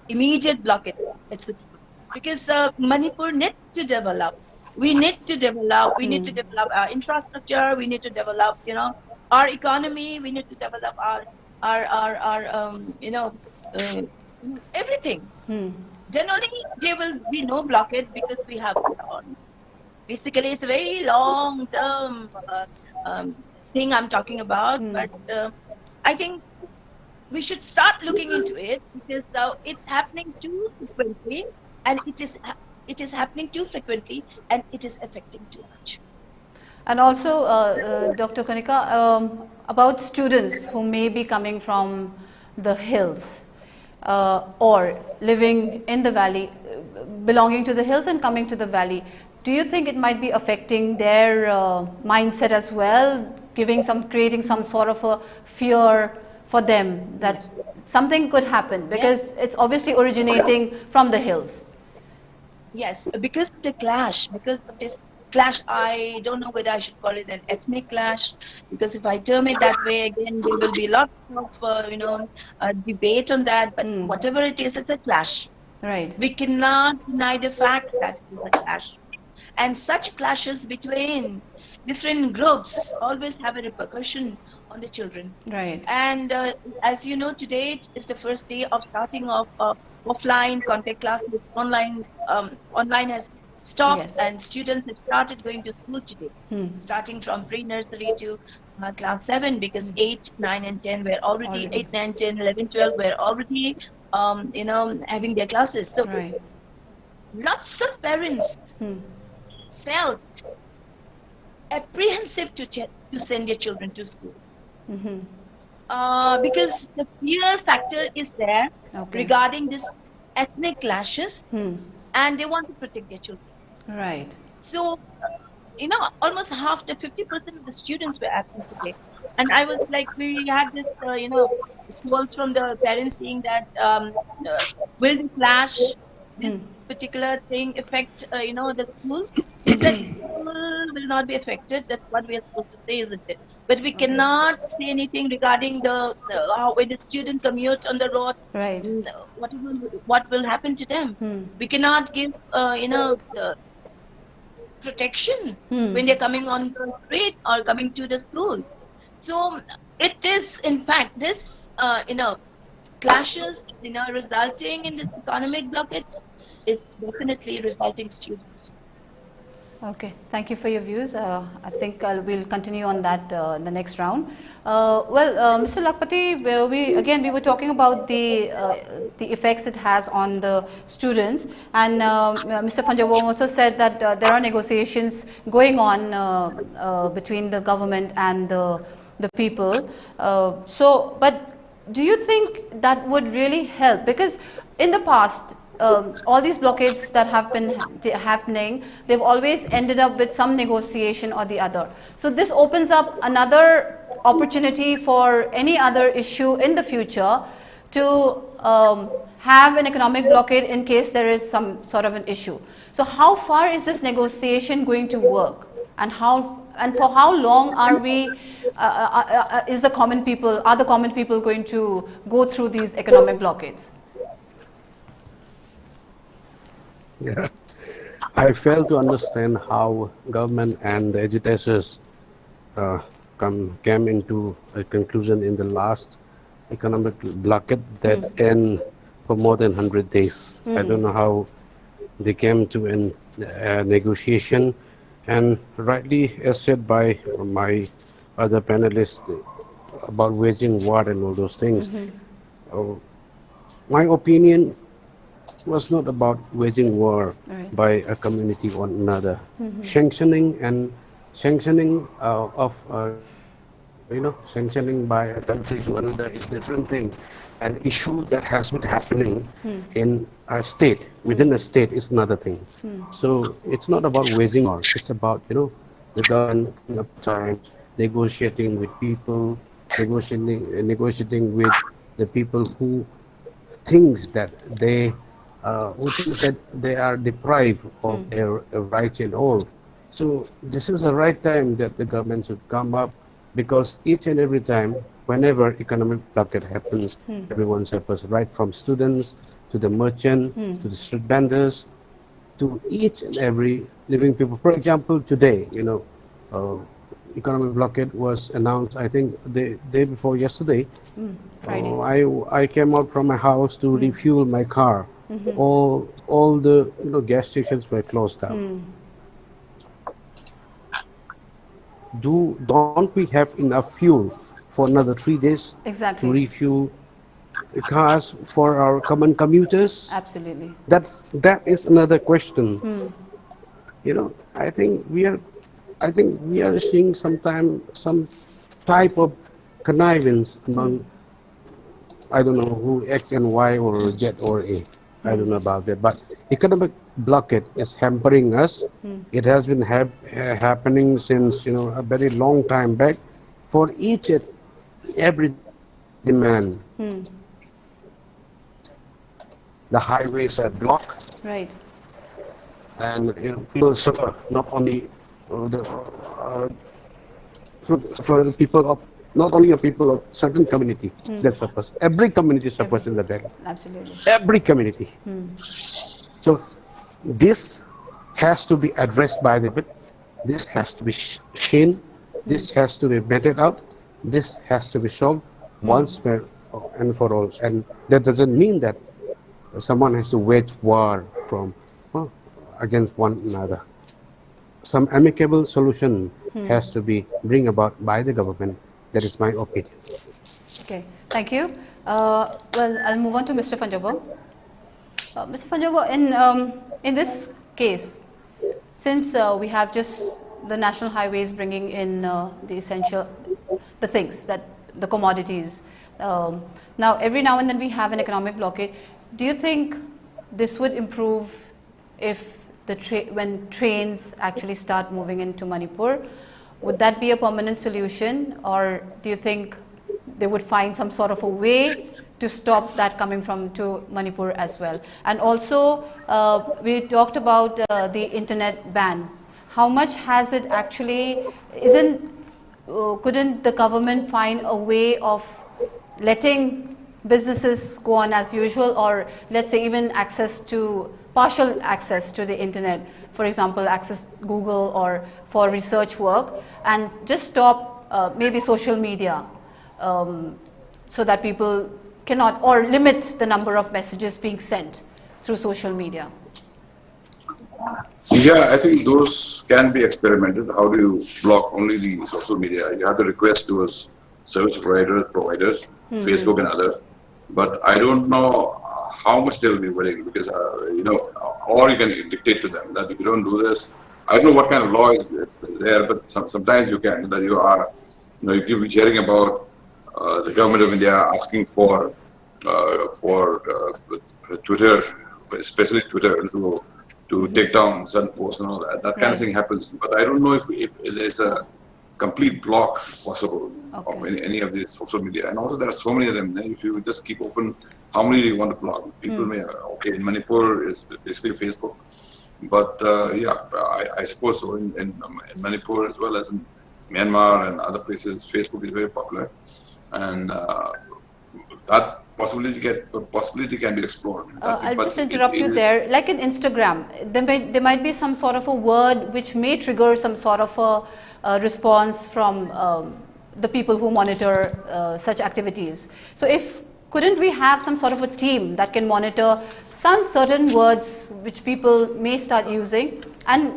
immediate blockade, etc. Because Manipur needs to develop. We need to develop. We need to develop our infrastructure. We need to develop, our economy. We need to develop our everything. Then only there will be no blockade because we have economy. Basically, it's a very long-term thing I'm talking about, but I think we should start looking into it, because it's happening too frequently, and it is happening too frequently, and it is affecting too much. And also, Dr. Konica, about students who may be coming from the hills or living in the valley, belonging to the hills and coming to the valley, do you think it might be affecting their mindset as well, creating some sort of a fear for them that something could happen, because it's obviously originating from the hills? Yes, because of the clash, because of this clash, I don't know whether I should call it an ethnic clash, because if I term it that way, again, there will be lots of, debate on that, but whatever it is, it's a clash. Right. We cannot deny the fact that it is a clash. And such clashes between different groups always have a repercussion on the children. Right. And as you know, today is the first day of starting off offline contact classes. Online has stopped, Yes. and students have started going to school today, starting from pre-nursery to class 7, because 8, 9, and 10 were already 8, 9, 10, 11, 12 were already having their classes. So lots of parents felt apprehensive to send their children to school, because the fear factor is there regarding this ethnic clashes, and they want to protect their children. Right. So, almost half, the 50% of the students were absent today. And I was like, we had this, calls from the parents saying that will the clash, this particular thing affect, the school? They said school will not be affected. That's what we are supposed to say, isn't it? But we cannot say anything regarding how when the students commute on the road, right, what will happen to them. We cannot give, protection when they're coming on the street or coming to the school. So it is, in fact, this, clashes, resulting in this economic blockade, is definitely resulting students. Okay, thank you for your views. I think we'll continue on that in the next round. Mr. Lakpati, we were talking about the effects it has on the students, and Mr. Phanjoubam also said that there are negotiations going on between the government and the people. But do you think that would really help? Because in the past, all these blockades that have been happening, they've always ended up with some negotiation or the other. So this opens up another opportunity for any other issue in the future to have an economic blockade in case there is some sort of an issue. So how far is this negotiation going to work, and for how long are the common people going to go through these economic blockades? Yeah, I fail to understand how government and the agitators came into a conclusion in the last economic blockade that end for more than 100 days. I don't know how they came to a negotiation, and rightly as said by my other panelists about waging war and all those things. My opinion was not about waging war by a community on another. Sanctioning by a country to another is different thing. An issue that has been happening in a state, within a state, is another thing. So it's not about waging war. It's about, the government up time, negotiating with people, negotiating with the people who thinks that they are deprived of their rights and all. So this is the right time that the government should come up, because each and every time, whenever economic blockade happens, everyone suffers, right from students to the merchant, to the street vendors, to each and every living people. For example, today, economic blockade was announced, I think, the day before yesterday. Friday. I came out from my house to refuel my car. All the gas stations were closed down. don't we have enough fuel for another 3 days Exactly. to refuel the cars for our common commuters? Absolutely. That is another question. You know, I think we are seeing some type of connivance among, I don't know who, X and Y or Z or A. I don't know about that. But economic blockade is hampering us. It has been happening since, you know, a very long time back. For each and every demand, the highways are blocked, Right. and you know, people suffer. Not only for the people of, not only the people of certain community that suffers. Every community suffers in the back. Absolutely. Every community. So this has to be addressed by the government. This has to be seen. This has to be vetted out. This has to be solved once and for all. And that doesn't mean that someone has to wage war from against one another. Some amicable solution has to be bring about by the government. That is my opinion. Okay, thank you. Well, I'll move on to Mr. Phanjoubam. Mr. Phanjoubam, in this case, since we have just the national highways bringing in the things, that the commodities, now every now and then we have an economic blockade. Do you think this would improve if when trains actually start moving into Manipur? Would that be a permanent solution, or do you think they would find some sort of a way to stop that coming to Manipur as well? And also, we talked about the internet ban. How much has it actually, couldn't the government find a way of letting businesses go on as usual, or let's say even partial access to the internet, for example, access Google or for research work, and just stop maybe social media so that people cannot, or limit the number of messages being sent through social media? Yeah, I think those can be experimented. How do you block only the social media? You have to request towards service providers, Facebook and others. But I don't know how much they will be willing, because you know, or you can dictate to them that if you don't do this, I don't know what kind of law is there, but sometimes you can, that you are, you know, you keep hearing about the government of India asking for Twitter, especially Twitter, to take down certain posts and all that. That kind of thing happens. But I don't know if there's a complete block possible of any of these social media. And also there are so many of them. If you just keep open, how many do you want to block? People may, okay, in Manipur is basically Facebook. But yeah, I suppose so. In Manipur as well as in Myanmar and other places, Facebook is very popular. And that possibility can be explored. I'll just interrupt you there. Like in Instagram, there might be some sort of a word which may trigger some sort of a response from the people who monitor such activities. So couldn't we have some sort of a team that can monitor some certain words which people may start using and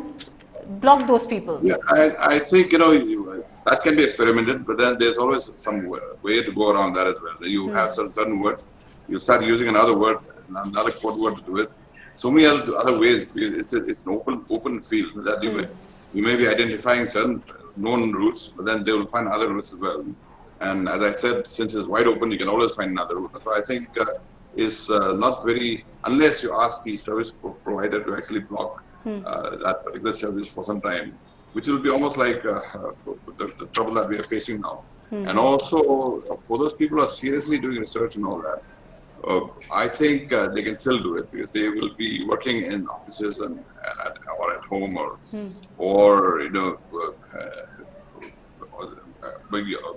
block those people? Yeah, I think, you know, that can be experimented, but then there's always some way to go around that as well. You have certain words, you start using another word, another code word to do it. So many other ways. It's an open field that you may be identifying certain known routes, but then they will find other routes as well. And as I said, since it's wide open, you can always find another route. So I think it's not very, unless you ask the service provider to actually block that particular service for some time, which will be almost like the trouble that we are facing now. And also, for those people who are seriously doing research and all that, I think they can still do it, because they will be working in offices or at home or you know,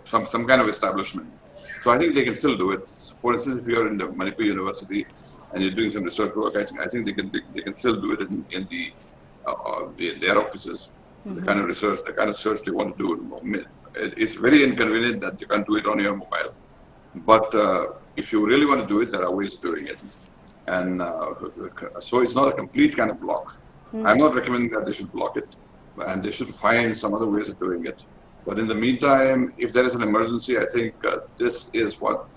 some kind of establishment. So I think they can still do it. So for instance, if you are in the Manipur University and you're doing some research work, I think they can still do it in their offices. The kind of research, the kind of search they want to do. It's very inconvenient that you can't do it on your mobile. But if you really want to do it, there are ways of doing it. And so it's not a complete kind of block. I'm not recommending that they should block it, and they should find some other ways of doing it. But in the meantime, if there is an emergency, I think this is what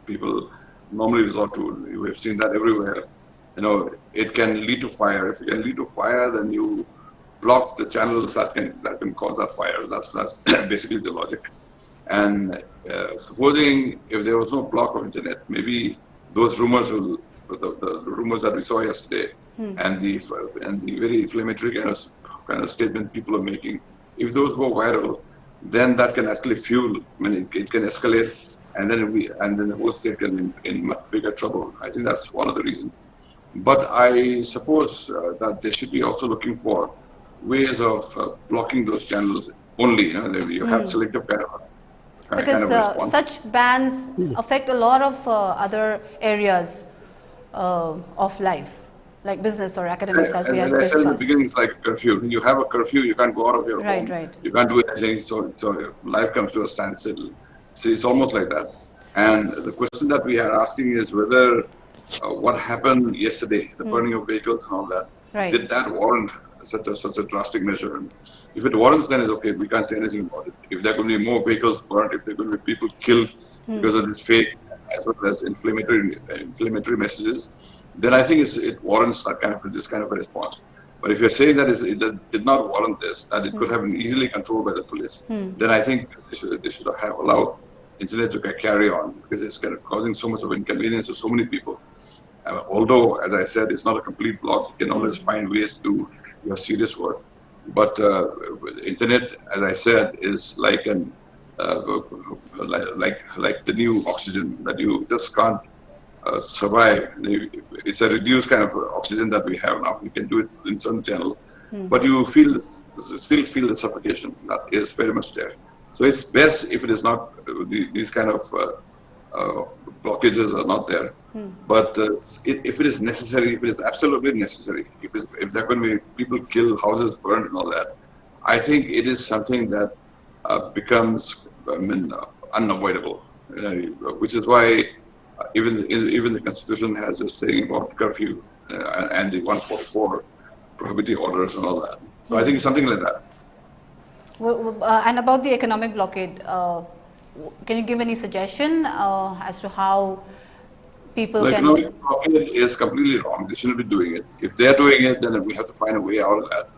people normally resort to. We've seen that everywhere. You know, it can lead to fire. If it can lead to fire, then you block the channels that can cause that fire. That's basically the logic. And supposing if there was no block of internet, maybe those rumors will, the rumors that we saw yesterday, and the very inflammatory kind of statement people are making, if those go viral, then that can actually fuel. I mean, it can escalate, and then the whole state can be in much bigger trouble. I think that's one of the reasons. But I suppose that they should be also looking for ways of blocking those channels only. You know, you have selective kind of response. Such bans affect a lot of other areas of life, like business or academics, as we have discussed. As I said in the beginning, it's like a curfew. You have a curfew, you can't go out of your home. Right. You can't do anything, so life comes to a standstill. So it's almost like that. And the question that we are asking is whether what happened yesterday, the burning of vehicles and all that, did that warrant such a drastic measure? And if it warrants, then it's okay. We can't say anything about it. If there are going to be more vehicles burned, if there are going to be people killed because of this fake as well as inflammatory messages, then I think it warrants this kind of a response. But if you're saying that it did not warrant this, that it could have been easily controlled by the police, then I think they should have allowed internet to carry on, because it's kind of causing so much of inconvenience to so many people. Although, as I said, it's not a complete block. You can always find ways to do your serious work. But internet, as I said, is like like the new oxygen that you just can't survive. It's a reduced kind of oxygen that we have now. You can do it in some channel, but you still feel the suffocation that is very much there. So it's best if it is not these kind of blockages are not there. But if it is necessary, if it is absolutely necessary, if there are going to be people killed, houses burned and all that, I think it is something that becomes unavoidable, which is why even the Constitution has this thing about curfew and the 144 prohibitive orders and all that. So I think it's something like that. Well, and about the economic blockade, can you give any suggestion as to how people can... The economic blockade is completely wrong. They shouldn't be doing it. If they're doing it, then we have to find a way out of that.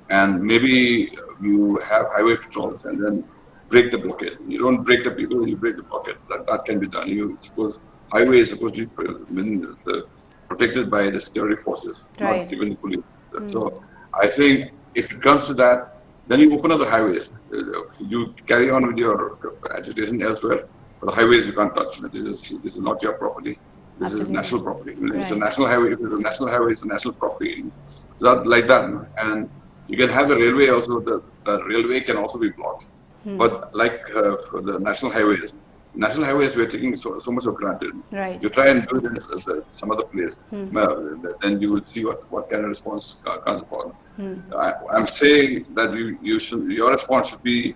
And maybe you have highway patrols and then break the blockade. You don't break the people, you break the blockade. That can be done. You suppose highway is supposed to be protected by the security forces, not even the police. So I think if it comes to that, then you open up the highways. You carry on with your agitation elsewhere, but the highways you can't touch. This is not your property. This is national property. It's a national highway. If it's a national highway, it's a national property. So that, like that, and you can have the railway also. The railway can also be blocked. But like for the national highways we're taking so much for granted. You try and do this at some other place, then you will see what kind of response comes upon. I'm saying that your response should be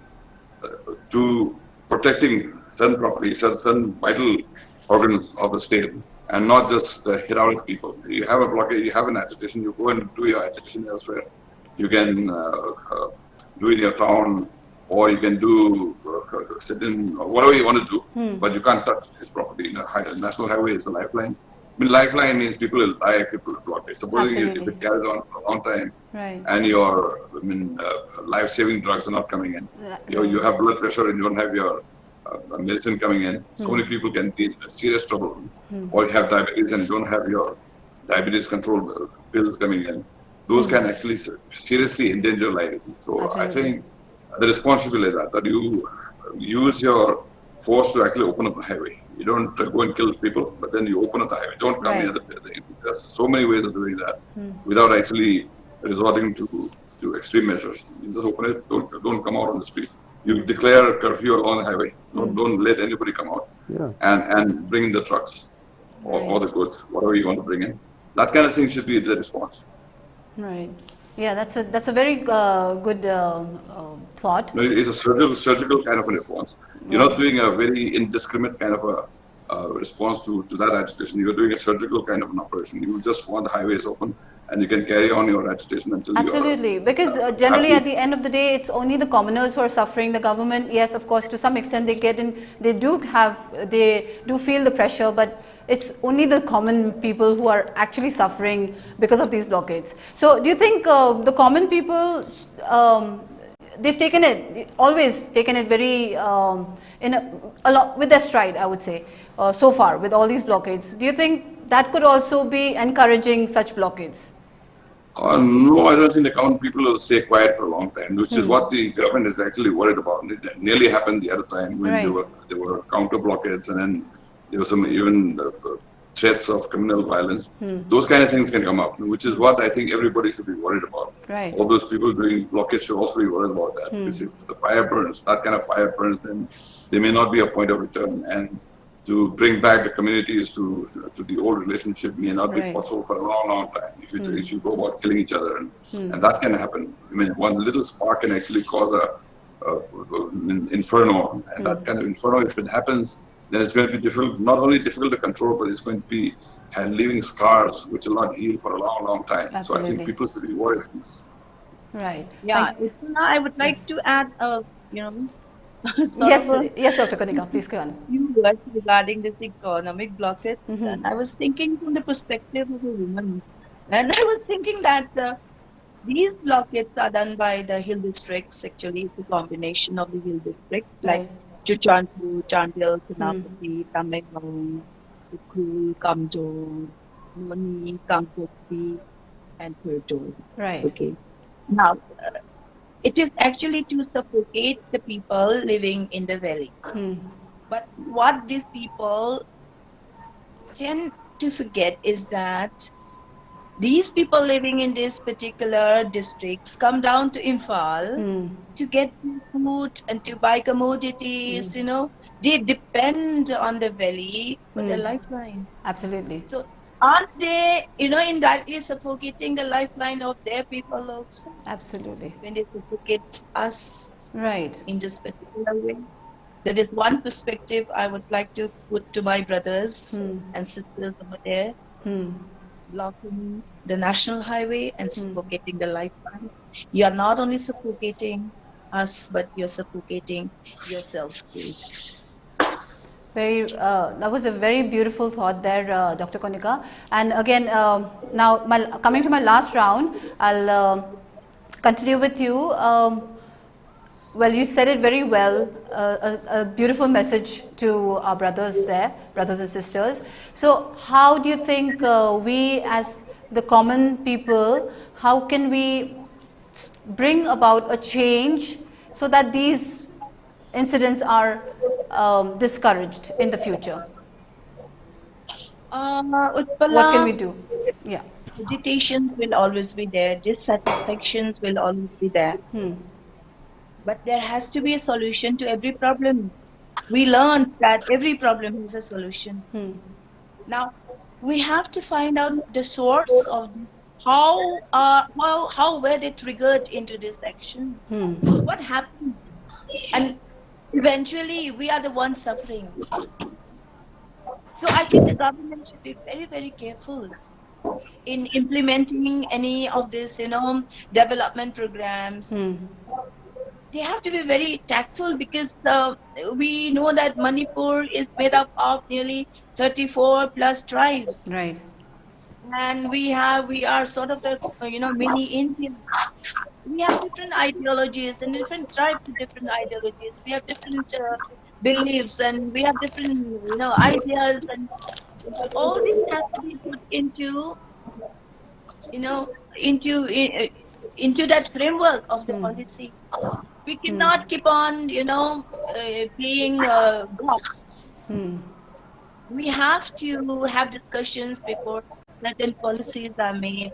to protecting certain properties, certain vital organs of the state, and not just hit out at people. You have a blockade, you have an agitation, you go and do your agitation elsewhere. You can do in your town, or you can do sit in whatever you want to do, but you can't touch his property. National highway is a lifeline. I mean, lifeline means people will die if you block it. Supposing if it carries on for a long time, and your life-saving drugs are not coming in, you have blood pressure and you don't have your medicine coming in. So many people can be in serious trouble, or you have diabetes and you don't have your diabetes control pills coming in. Those can actually seriously endanger lives. So I think the response should be like that you use your force to actually open up the highway. You don't go and kill people, but then you open up the highway. Don't come near the There's so many ways of doing that without actually resorting to extreme measures. You just open it, don't come out on the streets. You declare a curfew along the highway. Don't let anybody come out. And bring in the trucks or the goods, whatever you want to bring in. That kind of thing should be the response. Right. Yeah, that's a very good thought. It's a surgical kind of a response. You're not doing a very indiscriminate kind of response to that agitation. You're doing a surgical kind of an operation. You just want the highways open, and you can carry on your agitation until absolutely, you're because generally happy. at the end of the day, it's only the commoners who are suffering. The government, yes, of course, to some extent they get in, they do feel the pressure, but it's only the common people who are actually suffering because of these blockades. So do you think the common people, they've always taken it very a lot with their stride, I would say, so far with all these blockades? Do you think that could also be encouraging such blockades? No, I don't think the common people will stay quiet for a long time, which is what the government is actually worried about. It nearly happened the other time when there were counter blockades, and then there were some even threats of criminal violence. Those kind of things can come up, which is what I think everybody should be worried about. Right. All those people doing blockades should also be worried about that. Because if the fire burns, that kind of fire burns, then there may not be a point of return. And to bring back the communities to the old relationship may not be possible for a long, long time if you go about killing each other. And that can happen. I mean, one little spark can actually cause an inferno. And that kind of inferno, if it happens, then it's going to be difficult, not only difficult to control, but it's going to be leaving scars which will not heal for a long, long time. Absolutely. So I think people should be worried. Right. Yeah, I would like to add, yes, Dr. Konica, please go on. Few words regarding this economic blockade. And I was thinking from the perspective of a woman, and I was thinking that these blockades are done by the hill districts. Actually, it's a combination of the hill districts, like Chuchanpur, Chandel, Lakpati, Tamengang, Ukul, Kamjor, Moni, Kangpokpi, and Purto. Right. Okay. Now, it is actually to suffocate the people living in the valley. But what these people tend to forget is that these people living in these particular districts come down to Imphal to get food and to buy commodities, They depend on the valley for their lifeline. Absolutely. So aren't they, indirectly suffocating the lifeline of their people also? Absolutely. When they suffocate us in this particular way. That is one perspective I would like to put to my brothers and sisters over there, blocking the national highway and suffocating the lifeline. You are not only suffocating us, but you're suffocating yourself too. That was a very beautiful thought there, Dr. Konica. And again, now coming to my last round, I'll continue with you. Well, you said it very well, a beautiful message to our brothers there, brothers and sisters. So how do you think we as the common people, how can we bring about a change so that these incidents are discouraged in the future? Utpala, what can we do? Yeah. Agitations will always be there, dissatisfactions will always be there. But there has to be a solution to every problem. We learned that every problem has a solution. Now, we have to find out the source of how were they triggered into this action? What happened? And eventually, we are the ones suffering. So I think the government should be very, very careful in implementing any of this, development programs. They have to be very tactful because we know that Manipur is made up of nearly 34 plus tribes. Right. And we are sort of the, mini Indians. We have different ideologies and different tribes with different ideologies. We have different beliefs and we have different, ideas, and all this has to be put into that framework of the policy. We cannot keep on, playing God. We have to have discussions before certain policies are made.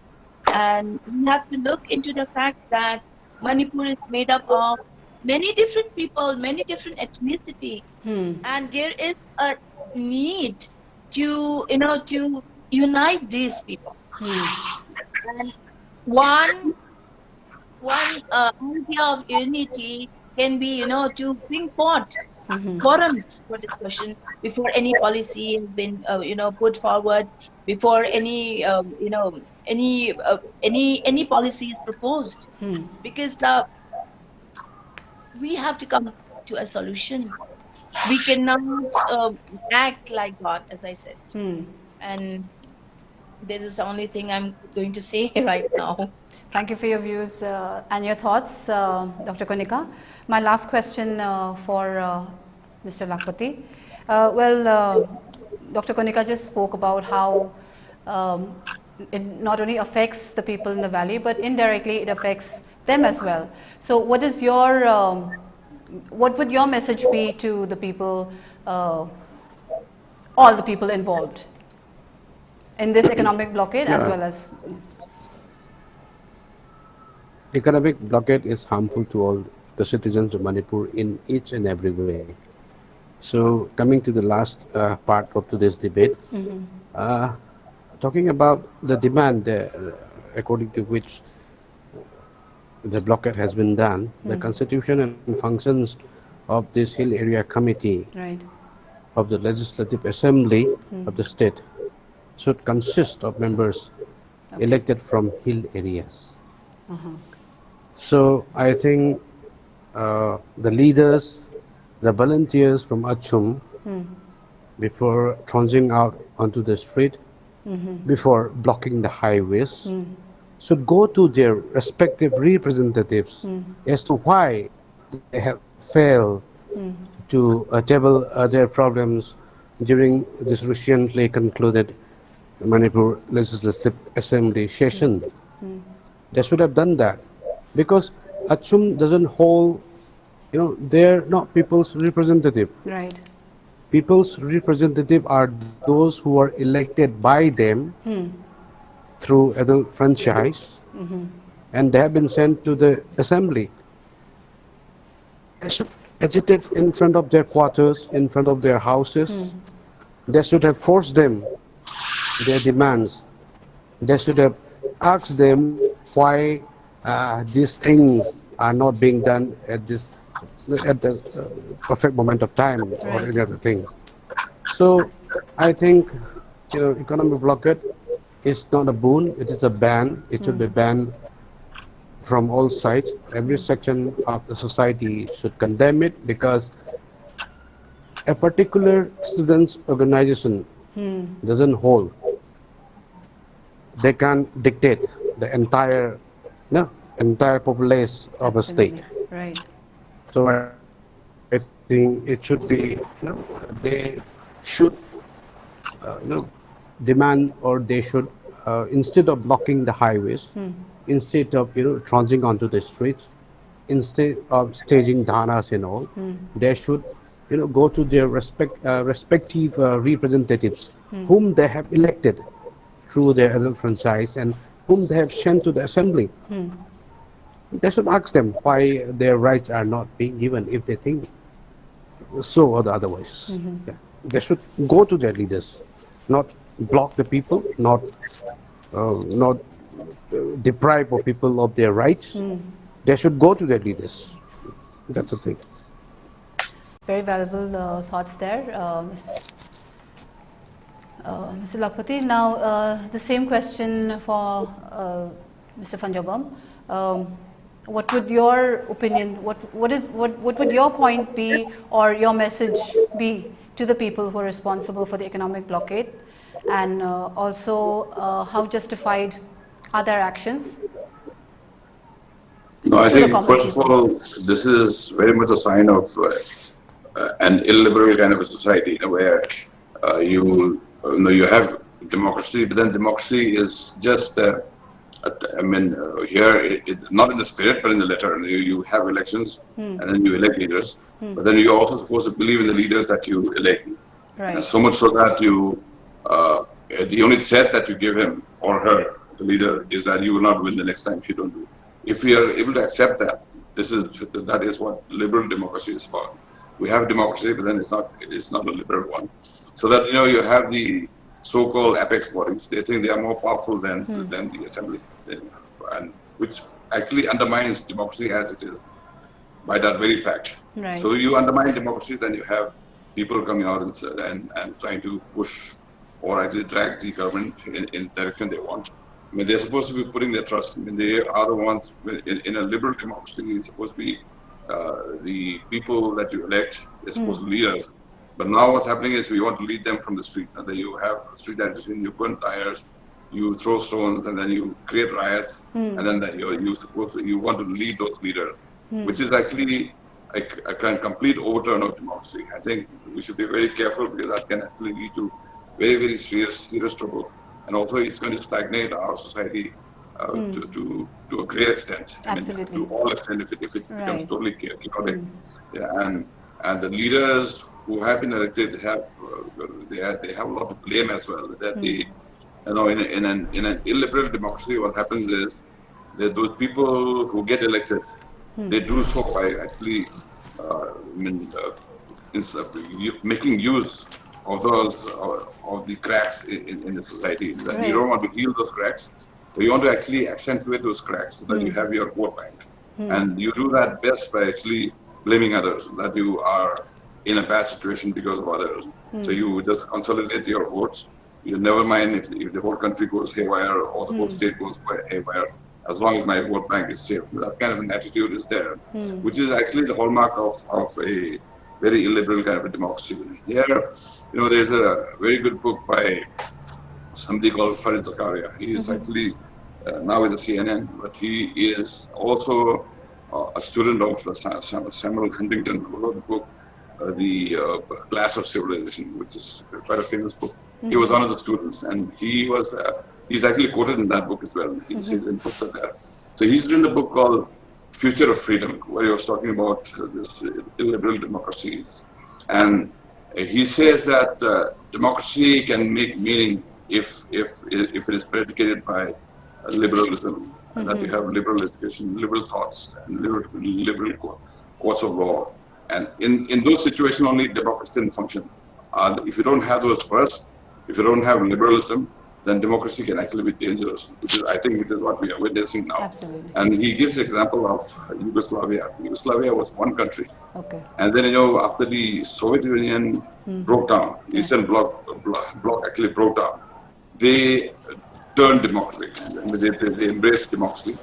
And we have to look into the fact that Manipur is made up of many different people, many different ethnicity. And there is a need to, to unite these people. And one idea of unity can be, to bring forth forums for discussion before any policy has been, put forward, before any, any policy is proposed, because we have to come to a solution. We cannot act like God, as I said, and this is the only thing I'm going to say right now. Thank you for your views and your thoughts, Dr. Konica. My last question for Mr. Lakpati. Dr. Konica just spoke about how it not only affects the people in the valley, but indirectly it affects them as well. So what is your, what would your message be to the people, all the people involved in this economic blockade as well as... Economic blockade is harmful to all the citizens of Manipur in each and every way. So coming to the last part of today's debate, talking about the demand according to which the blockade has been done, the constitution and functions of this Hill Area Committee of the Legislative Assembly of the state should consist of members elected from hill areas. So I think the leaders, the volunteers from Achum, before trundling out onto the street, before blocking the highways, should go to their respective representatives as to why they have failed to table their problems during this recently concluded Manipur Legislative Assembly session. They should have done that, because Achum doesn't hold, they're not people's representative. Right. People's representative are those who are elected by them through adult franchise, and they have been sent to the assembly. They should agitate in front of their quarters, in front of their houses. They should have forced them their demands. They should have asked them why these things are not being done at the perfect moment of time, or any other thing. So I think economic blockade is not a boon, it is a ban. It should be banned from all sides. Every section of the society should condemn it, because a particular students' organization doesn't hold. They can't dictate the entire populace of a state. Right. So I think it should be, they should demand, or they should, instead of blocking the highways, instead of trundling onto the streets, instead of staging dhanas and all, they should go to their respective representatives whom they have elected through their adult franchise and whom they have sent to the assembly. They should ask them why their rights are not being given, if they think so or otherwise. They should go to their leaders, not block the people, not deprive of people of their rights. They should go to their leaders. That's the thing. Very valuable thoughts there, Mr. Lakpati. Now, the same question for Mr. Phanjoubam. What would your opinion, what would your point be, or your message be to the people who are responsible for the economic blockade, and also how justified are their actions? No, I think first of all, this is very much a sign of an illiberal kind of a society, where you have democracy, but then democracy is just here, not in the spirit, but in the letter. You have elections, and then you elect leaders. But then you're also supposed to believe in the leaders that you elect. Right. So much so that you, the only threat that you give him or her, the leader, is that you will not win the next time if you don't do it. If we are able to accept that, that is what liberal democracy is about. We have democracy, but then it's not a liberal one. So that you have the so-called apex bodies. They think they are more powerful than the assembly, and which actually undermines democracy as it is. by that very fact. Right. So you undermine democracy, then you have people coming out and trying to push or actually drag the government in the direction they want. I mean, they're supposed to be putting their trust. I mean, they are the ones in a liberal democracy. It's supposed to be the people that you elect. They're supposed to lead us. But now what's happening is we want to lead them from the street. And then you have street agitation, you burn tires, you throw stones, and then you create riots, and then you want to lead those leaders, which is actually a complete overturn of democracy. I think we should be very careful because that can actually lead to very, very serious trouble. And also it's going to stagnate our society to a great extent. Absolutely. I mean, to all extent if it becomes totally chaotic. Yeah, and the leaders who have been elected they have a lot to blame as well. That they, in an illiberal democracy, what happens is that those people who get elected, they do so by actually making use of those of the cracks in the society. Right. You don't want to heal those cracks, but you want to actually accentuate those cracks so that you have your vote bank. And you do that best by actually blaming others, that you are in a bad situation because of others. So you just consolidate your votes. You never mind if the whole country goes haywire or the whole state goes haywire, as long as my vote bank is safe. That kind of an attitude is there, which is actually the hallmark of a very illiberal kind of a democracy. Here, there's a very good book by somebody called Pradip Phanjoubam. He is actually now with the CNN, but he is also a student of Samuel Huntington, who wrote the book, The Class of Civilization, which is quite a famous book. He was one of the students, and he's actually quoted in that book as well. His inputs are there. So he's written a book called Future of Freedom, where he was talking about this illiberal democracies. And he says that democracy can make meaning if it is predicated by liberalism, and that you have liberal education, liberal thoughts, and liberal courts of law. And in those situations, only democracy can function. If you don't have those first, if you don't have liberalism, then democracy can actually be dangerous, which is, I think, it is what we are witnessing now. Absolutely. And he gives the example of Yugoslavia. Yugoslavia was one country. Okay. And then, after the Soviet Union broke down, Eastern Bloc actually broke down, they turned democratic. They embraced democracy.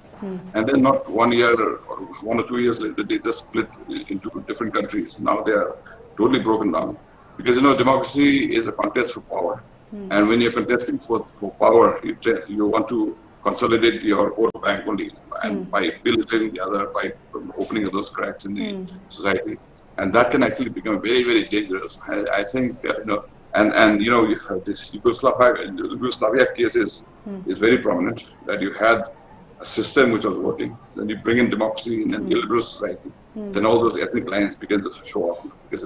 And then not 1 year or 1 or 2 years later, they just split into different countries. Now they are totally broken down. Because, democracy is a contest for power. And when you're contesting for power, you want to consolidate your vote bank only, and by belittling the other, by opening those cracks in the society. And that can actually become very, very dangerous. I think, this Yugoslavia case is very prominent, that you had a system which was working, then you bring in democracy in an illiberal society, then all those ethnic lines begin to show up because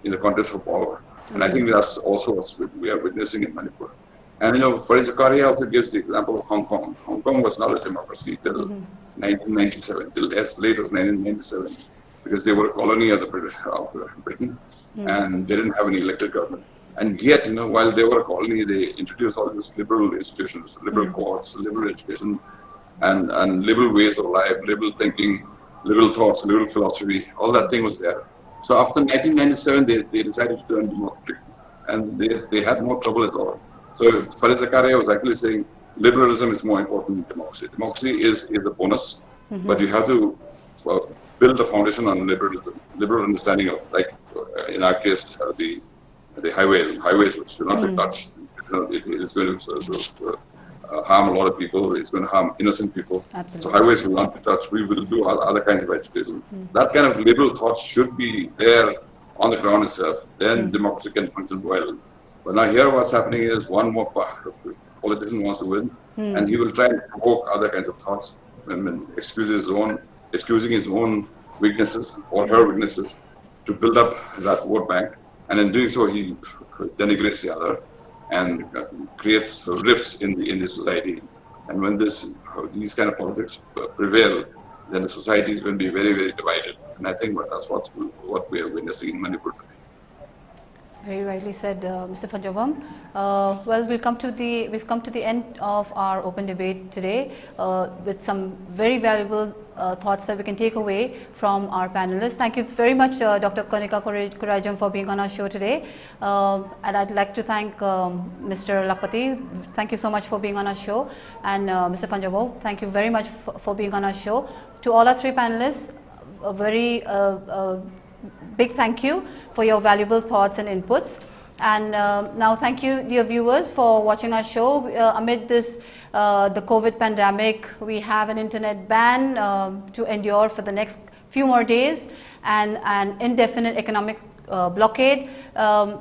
in the contest for power. And I think that's also what we are witnessing in Manipur. And Pradip Phanjoubam also gives the example of Hong Kong. Hong Kong was not a democracy till 1997, till as late as 1997, because they were a colony of Britain, and they didn't have any elected government. And yet, while they were a colony, they introduced all these liberal institutions, liberal courts, liberal education, and liberal ways of life, liberal thinking, liberal thoughts, liberal philosophy. All that thing was there. So after 1997, they decided to turn democratic, and they had no trouble at all. So Pradip Phanjoubam was actually saying liberalism is more important than democracy. Democracy is a bonus, but you have to build a foundation on liberalism, liberal understanding of, like in our case, the highways which should not be touched. It is going to harm a lot of people. It's going to harm innocent people. Absolutely. So highways will not be touched. We will do other kinds of education. That kind of liberal thought should be there on the ground itself. Then democracy can function well. But now here what's happening is one more politician wants to win, and he will try and provoke other kinds of thoughts and excusing his own weaknesses or her weaknesses to build up that vote bank. And in doing so, he denigrates the other and creates rifts in the society. And when these kind of politics prevail, then the society is going to be very, very divided. And I think that's what we are witnessing in Manipur today. Very rightly said, Mr. Phanjoubam. Well, we've come to the end of our open debate today with some very valuable thoughts that we can take away from our panelists. Thank you very much, Dr. Konica Khuraijam, for being on our show today. And I'd like to thank Mr. Lakpati. Thank you so much for being on our show. And Mr. Phanjoubam, thank you very much for being on our show. To all our three panelists, a very big thank you for your valuable thoughts and inputs. And now thank you, dear viewers, for watching our show. Amid this, the COVID pandemic, we have an internet ban to endure for the next few more days and an indefinite economic blockade.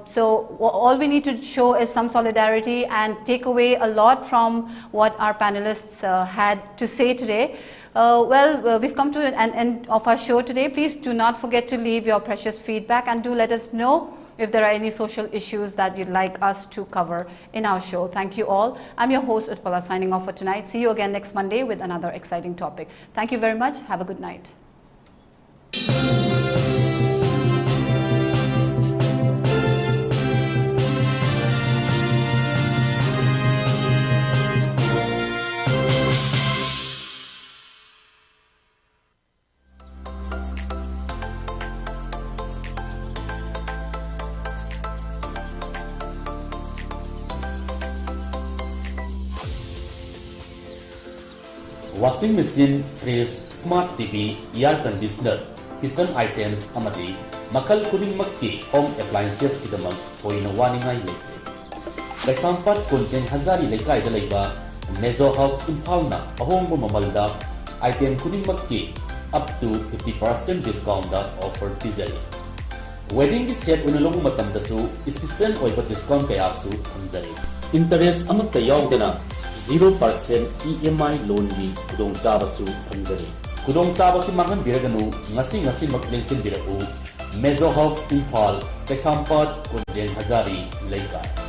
So all we need to show is some solidarity and take away a lot from what our panelists had to say today. We've come to an end of our show today. Please do not forget to leave your precious feedback and do let us know if there are any social issues that you'd like us to cover in our show. Thank you all. I'm your host, Utpala, signing off for tonight. See you again next Monday with another exciting topic. Thank you very much. Have a good night. Washing machine, fridge, smart TV, air conditioner, kitchen items, amadi makal khudingmakki home appliances kidamak hoina waningai leite. Kaisampat Konchen Hazari Lekai Dalaiba, Mezo of Imphal na ahongbo mamalda item khudingmakki up to 50% discount da offer pizari. Wedding set unalong matamdasu special oiba discount kaya su thamjari. Interest amatta yaudena 0% EMI loan gi kudong chabasu thamjari. Kudong chabasi mangan biraganu ngasi maklengsin biraku Mezo of Imphal Kaisampat Konchen Hazari Lekai.